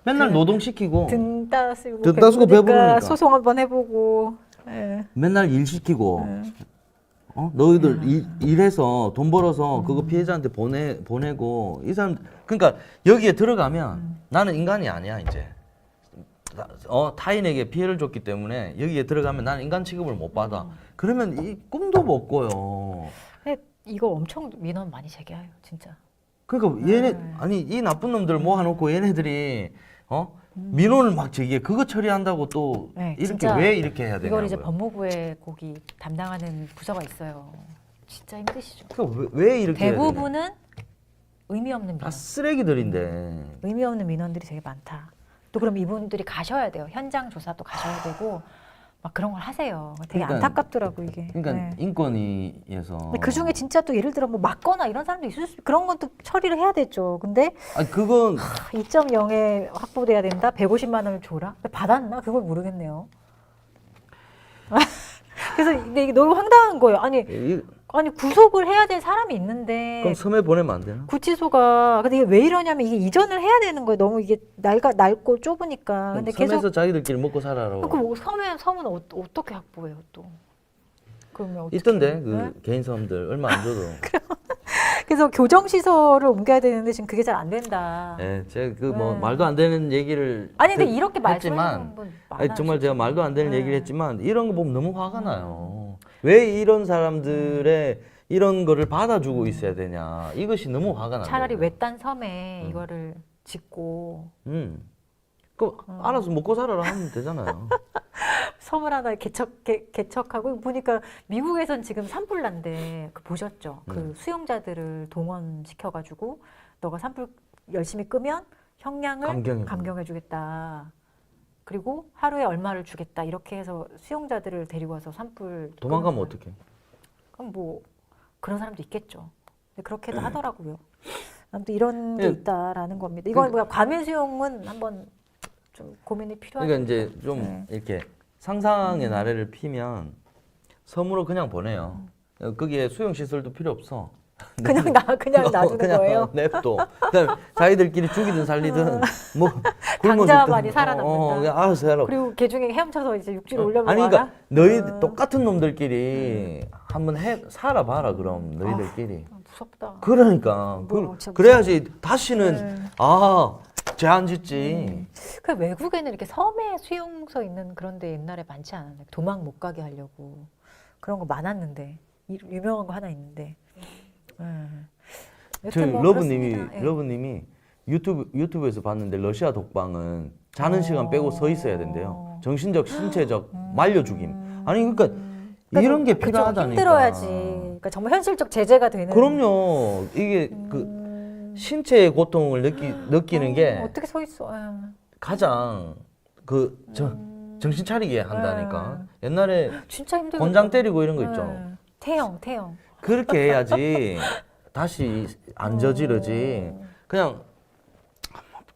맨날 노동시키고 등 따쓰고 등 따쓰고 배부르니까. 소송 한번 해보고. 예. 맨날 일 시키고 너희들 일해서 돈 벌어서 그거 피해자한테 보내고 이 사람 그러니까 여기에 들어가면 나는 인간이 아니야 이제 타인에게 피해를 줬기 때문에 여기에 들어가면 나는 인간 취급을 못 받아. 그러면 이 꿈도 못 꿔요. 근데 이거 엄청 민원 많이 제기해요, 진짜. 그러니까 얘네 아니 이 나쁜 놈들 모아놓고 얘네들이 민원을 막 제기해 그거 처리한다고 또 네, 이렇게 진짜 왜 이렇게 해야 되냐고요. 이걸 이제 법무부에 거기 담당하는 부서가 있어요. 진짜 힘드시죠. 그러니까 왜 이렇게 해야 되냐. 대부분은 의미 없는 다 민원. 쓰레기들인데. 의미 없는 민원들이 되게 많다. 또 그럼 이분들이 가셔야 돼요. 현장 조사도 가셔야 되고 막 그런 걸 하세요. 되게 그러니까- 안타깝더라고 이게. 그러니까 네. 인권위에서 근데 그 중에 진짜 또 예를 들어 뭐 맞거나 이런 사람도 있을 수 그런 건 또 처리를 해야 되죠. 근데 아니 그건 2.0에 확보돼야 된다. 150만 원을 줘라. 받았나? 그걸 모르겠네요. 그래서 근데 이게 너무 황당한 거예요. 이, 아니 구속을 해야 될 사람이 있는데 그럼 섬에 보내면 안 되나? 구치소가 근데 이게 왜 이러냐면 이게 이전을 해야 되는 거예요. 너무 이게 넓고 좁으니까. 근데 섬에서 계속 자기들끼리 먹고 살아라고. 그 뭐 섬은 어떻게 확보해요 또? 그러면 어떻게? 있던데 그 네? 개인 섬들 얼마 안 줘도. 그래서 교정 시설을 옮겨야 되는데 지금 그게 잘 안 된다. 예, 제가 그 뭐 네. 말도 안 되는 얘기를 아니 근데 이렇게 했지만, 말씀하시는 분 아니, 많아요. 정말 제가 말도 안 되는 네. 얘기를 했지만 이런 거 보면 너무 화가 나요. 왜 이런 사람들의 이런 거를 받아주고 있어야 되냐. 이것이 너무 화가 나요. 차라리 외딴 섬에 이거를 짓고 그 알아서 먹고 살아라 하면 되잖아요. 섬을 하나 개척하고 보니까 미국에선 지금 산불난데 그 보셨죠? 그 수용자들을 동원시켜가지고 너가 산불 열심히 끄면 형량을 감경해주겠다. 그리고 하루에 얼마를 주겠다. 이렇게 해서 수용자들을 데리고 와서 산불 도망가면 끄는 어떡해? 그럼 뭐 그런 사람도 있겠죠. 근데 그렇게도 하더라고요. 아무튼 이런 게 있다라는 겁니다. 이건 뭐야 과민 수용은 한번 좀 고민이 필요하죠. 그러니까 이제 좀 이렇게 상상의 나래를 피면 섬으로 그냥 보내요. 거기에 수용 시설도 필요 없어. 그냥 놔두는 그냥 거예요. 냅둬. 그냥 자기들끼리 죽이든 살리든 뭐 굶어 강자만이 죽든 살아남는다. 그냥 알아서 해라. 그리고 개 중에 헤엄쳐서 이제 육지로 올려면 아니 알아? 그러니까 너희 똑같은 놈들끼리 한번 살아봐라 그럼 너희들끼리. 무섭다. 그러니까 진짜 그래야지 다시는 죄 안 짓지. 그 외국에는 이렇게 섬에 수용소 있는 그런데 옛날에 많지 않았나요? 도망 못 가게 하려고 그런 거 많았는데 유명한 거 하나 있는데. 저 여튼 뭐 그렇습니다. 예. 러브님이 유튜브에서 봤는데 러시아 독방은 자는 시간 빼고 서 있어야 된대요. 정신적, 신체적 말려 죽임. 아니 그러니까 이런 게 그죠, 필요하다니까. 힘들어야지. 그러니까 정말 현실적 제재가 되는. 그럼요. 이게 그 신체의 고통을 느끼는 게 어떻게 서 있어? 가장 정신 차리게 한다니까. 옛날에 진짜 힘들겠다. 권장 때리고 이런 거 있죠. 태형. 그렇게 해야지 다시 안 저지르지. 그냥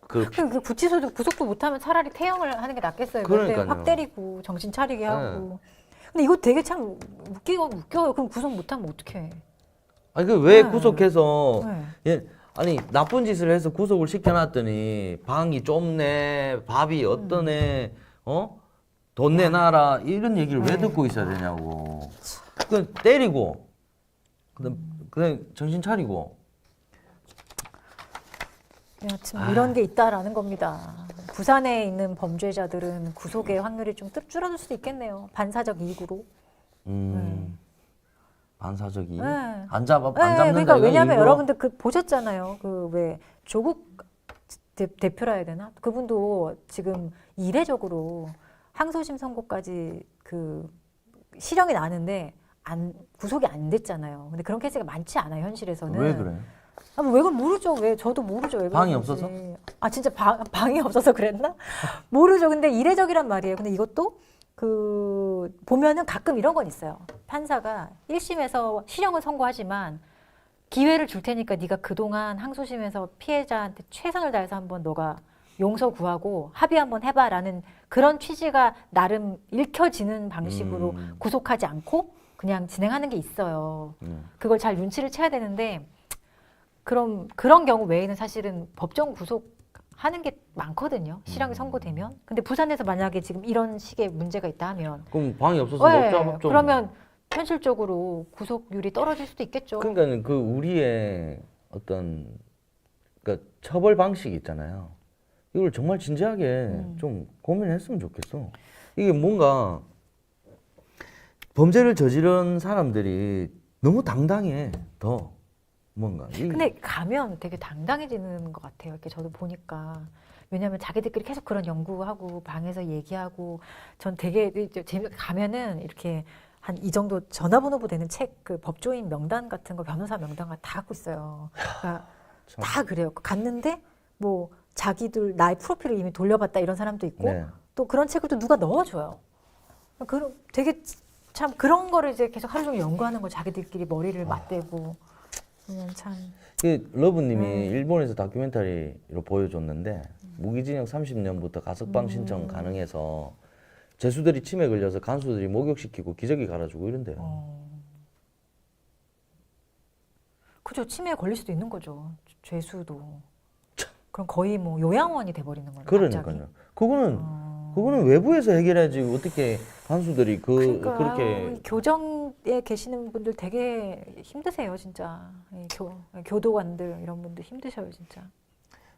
그 구치소도 구속도 못하면 차라리 태형을 하는 게 낫겠어요. 그러니까요. 확 때리고 정신 차리게 하고. 근데 이거 되게 참 웃겨요. 그럼 구속 못하면 어떡해? 아니 그 왜 네. 구속해서 아니 나쁜 짓을 해서 구속을 시켜놨더니 방이 좁네, 밥이 어떠네, 돈 내놔라 이런 얘기를 왜 듣고 있어야 되냐고. 그 때리고 그냥 정신 차리고. 여튼 이런 게 있다라는 겁니다. 부산에 있는 범죄자들은 구속의 확률이 좀 줄어들 수도 있겠네요. 반사적 이익으로. 반사적 이익? 네. 안 잡는다. 그러니까 이건 왜냐하면 일부러? 여러분들 그 보셨잖아요. 그 왜 조국 대표라 해야 되나? 그분도 지금 이례적으로 항소심 선고까지 그 실형이 나는데 구속이 안 됐잖아요. 근데 그런 케이스가 많지 않아요, 현실에서는. 왜 그래? 왜 그건 모르죠. 왜 저도 모르죠. 왜 방이 그런지. 없어서? 진짜 방이 없어서 그랬나? 모르죠. 근데 이례적이란 말이에요. 근데 이것도 그 보면은 가끔 이런 건 있어요. 판사가 1심에서 실형을 선고하지만 기회를 줄 테니까 네가 그동안 항소심에서 피해자한테 최선을 다해서 한번 너가 용서 구하고 합의 한번 해봐라는 그런 취지가 나름 읽혀지는 방식으로 구속하지 않고 그냥 진행하는 게 있어요. 그걸 잘 눈치를 채야 되는데 그런 경우 외에는 사실은 법정 구속하는 게 많거든요. 실형이 선고되면. 근데 부산에서 만약에 지금 이런 식의 문제가 있다 하면 그럼 방이 없어서 먹자 먹자. 그러면 현실적으로 구속률이 떨어질 수도 있겠죠. 그러니까 그 우리의 어떤 그러니까 처벌 방식이 있잖아요. 이걸 정말 진지하게 좀 고민했으면 좋겠어. 이게 뭔가 범죄를 저지른 사람들이 너무 당당해. 더 뭔가. 근데 가면 되게 당당해지는 것 같아요. 이렇게 저도 보니까. 왜냐하면 자기들끼리 계속 그런 연구하고 방에서 얘기하고 전 되게 가면은 이렇게 한 이 정도 전화번호부 되는 책 그 법조인 명단 같은 거 변호사 명단 다 갖고 있어요. 그러니까 다 그래요. 갔는데 뭐 자기들 나의 프로필을 이미 돌려봤다 이런 사람도 있고 또 그런 책을 또 누가 넣어줘요. 되게 참 그런 거를 이제 계속 하루 종일 연구하는 거 자기들끼리 머리를 맞대고 그냥 참. 러브님이 일본에서 다큐멘터리로 보여줬는데 무기징역 30년부터 가석방 신청 가능해서 제수들이 치매 걸려서 간수들이 목욕시키고 기저귀 갈아주고 이런데요. 그죠. 치매에 걸릴 수도 있는 거죠. 죄수도. 그럼 거의 뭐 요양원이 돼버리는 거예요. 그러니까요. 그거는 외부에서 해결해야지 어떻게 간수들이 그러니까 그렇게 아유, 교정에 계시는 분들 되게 힘드세요, 진짜. 이 교도관들 이런 분들 힘드셔요, 진짜.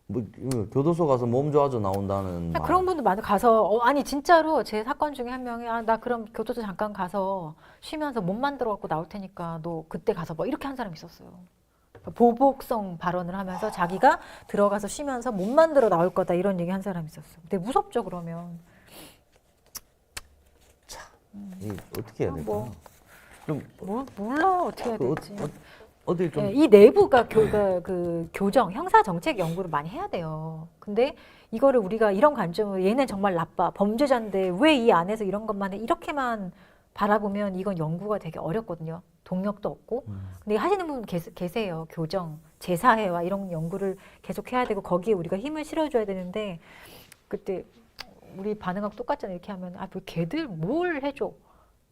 뭐 교도소 가서 몸 좋아져 나온다는 말. 그런 분들 많이 가서 아니 진짜로 제 사건 중에 한 명이 나 그럼 교도소 잠깐 가서 쉬면서 몸 만들어 갖고 나올 테니까 너 그때 가서 뭐 이렇게 한 사람 있었어요. 그러니까 보복성 발언을 하면서 자기가 들어가서 쉬면서 몸 만들어 나올 거다 이런 얘기 한 사람 있었어. 근데 무섭죠 그러면. 이 어떻게 해야 될까? 좀 몰라 어떻게 해야 그 될지. 어디 좀 네, 이 내부가 그 교정, 형사 정책 연구를 많이 해야 돼요. 근데 이거를 우리가 이런 관점으로 얘는 정말 나빠, 범죄자인데 왜 이 안에서 이런 것만 해? 이렇게만 바라보면 이건 연구가 되게 어렵거든요. 동력도 없고. 근데 하시는 분 계세요. 교정, 제사회와 이런 연구를 계속 해야 되고 거기에 우리가 힘을 실어줘야 되는데 그때 우리 반응하고 똑같잖아요. 이렇게 하면 뭐 걔들 뭘 해줘?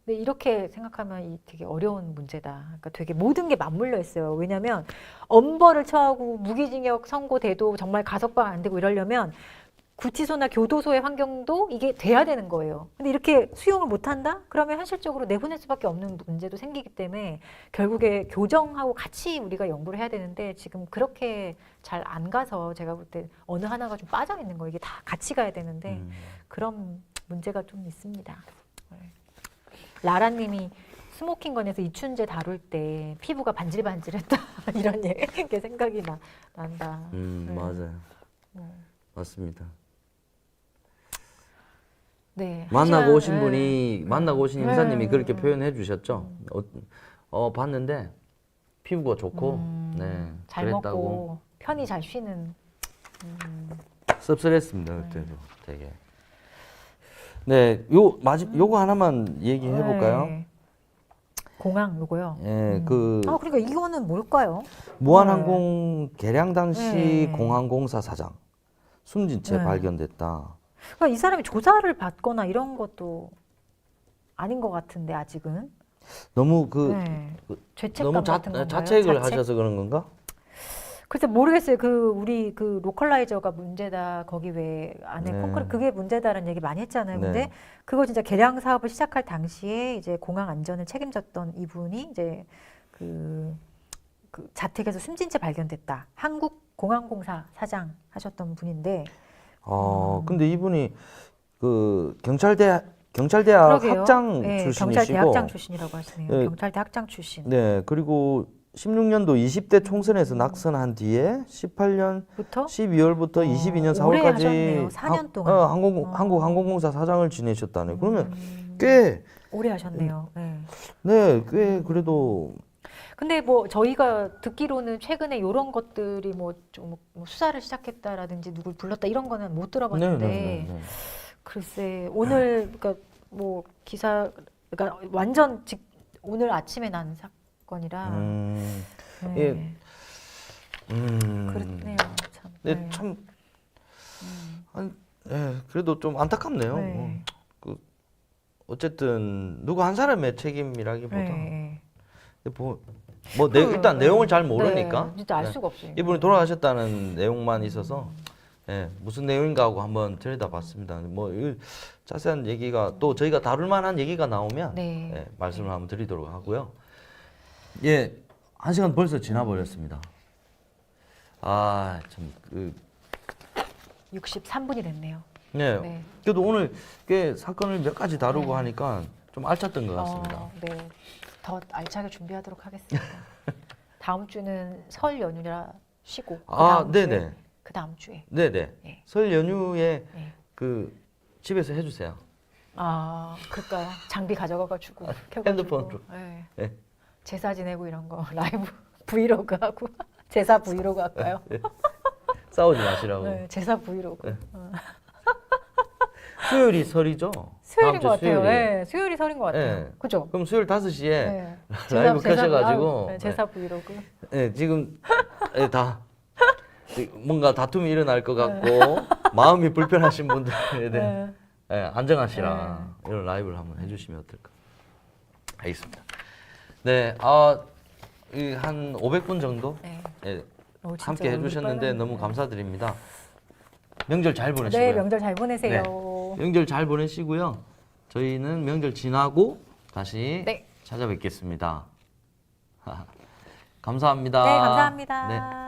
근데 이렇게 생각하면 이 되게 어려운 문제다. 그러니까 되게 모든 게 맞물려 있어요. 왜냐하면 엄벌을 처하고 무기징역 선고돼도 정말 가석방 안 되고 이러려면 구치소나 교도소의 환경도 이게 돼야 되는 거예요. 근데 이렇게 수용을 못 한다? 그러면 현실적으로 내보낼 수밖에 없는 문제도 생기기 때문에 결국에 교정하고 같이 우리가 연구를 해야 되는데 지금 그렇게 잘 안 가서 제가 볼 때 어느 하나가 좀 빠져 있는 거예요. 이게 다 같이 가야 되는데 그런 문제가 좀 있습니다. 네. 라라님이 스모킹건에서 이춘재 다룰 때 피부가 반질반질했다 이런 게 생각이 난다. 네. 맞아요. 맞습니다. 네. 만나고 오신 네. 분이 만나고 오신 네. 형사님이 그렇게 표현해 주셨죠. 봤는데 피부가 좋고 네, 잘 그랬다고. 먹고 편히 잘 쉬는. 씁쓸했습니다 그때도 되게. 네, 요거 하나만 얘기해 볼까요? 네. 공항 요거요. 예, 그러니까 이거는 뭘까요? 무한항공 개량 당시 네. 공항공사 사장 숨진 채 네. 발견됐다. 그러니까 이 사람이 조사를 받거나 이런 것도 아닌 것 같은데 아직은. 너무 죄책감 너무 같은 건가요? 자책을 자책? 하셔서 그런 건가? 글쎄 모르겠어요. 우리 로컬라이저가 문제다. 거기 왜 안에 네. 콘크리트 그게 문제다라는 얘기 많이 했잖아요. 근데 네. 그거 진짜 개량 사업을 시작할 당시에 이제 공항 안전을 책임졌던 이분이 이제 그 자택에서 숨진 채 발견됐다. 한국공항공사 사장 하셨던 분인데. 근데 이분이 경찰대학 그러게요. 학장 네, 출신이시고. 경찰대 학장 출신이라고 하시네요. 네. 경찰대 학장 출신. 네, 그리고 16년도 20대 총선에서 낙선한 뒤에 18년 부터 12월부터 22년 오래 4월까지 하셨네요. 4년 동안. 한국항공공사 사장을 지내셨다네. 그러면 꽤 오래 하셨네요. 네. 네, 꽤 그래도 근데 뭐 저희가 듣기로는 최근에 이런 것들이 좀 수사를 시작했다라든지 누굴 불렀다 이런 거는 못 들어봤는데 네. 글쎄 오늘 그러니까 뭐 기사 그러니까 완전 오늘 아침에 난 사건이라 예. 그렇네요. 참. 네, 참 그래도 좀 안타깝네요. 네. 어쨌든 누구 한 사람의 책임이라기보다 네. 일단 내용을 잘 모르니까 네, 진짜 알 수가 없어요. 이분이 돌아가셨다는 내용만 있어서 무슨 내용인가 하고 한번 들여다봤습니다. 이 자세한 얘기가 또 저희가 다룰 만한 얘기가 나오면 말씀을 한번 드리도록 하고요. 예, 1시간 벌써 지나버렸습니다. 참 63분이 됐네요. 네. 네. 그래도 오늘 꽤 사건을 몇 가지 다루고 하니까 좀 알찼던 것 같습니다. 네. 더 알차게 준비하도록 하겠습니다. 다음 주는 설 연휴라 쉬고 네네. 그 다음 주에. 네네. 네. 설 연휴에 네. 집에서 해주세요. 그럴까요? 장비 가져가가지고 켜가지고. 핸드폰으로. 네. 네. 제사 지내고 이런 거 라이브 브이로그 하고 제사 브이로그 할까요? 싸우지 마시라고. 네, 제사 브이로그. 수요일이 설이죠? 수요일인 다음 주 것 같아요. 수요일이. 네, 수요일이 설인 것 같아요. 네. 그죠? 그럼 수요일 5시에 네. 라이브 켜셔가지고 제사 브이로그. 지금 다 뭔가 다툼이 일어날 것 같고 마음이 불편하신 분들에 대해 안정환 씨랑 이런 라이브를 한번 해주시면 어떨까? 알겠습니다. 네, 한 500분 정도 네. 예, 진짜 함께 해주셨는데 얼굴 너무 빨갛네. 감사드립니다. 명절 잘 보내시고요. 네, 명절 잘 보내세요. 명절 잘 보내시고요. 저희는 명절 지나고 다시 네. 찾아뵙겠습니다. 감사합니다. 네, 감사합니다. 네.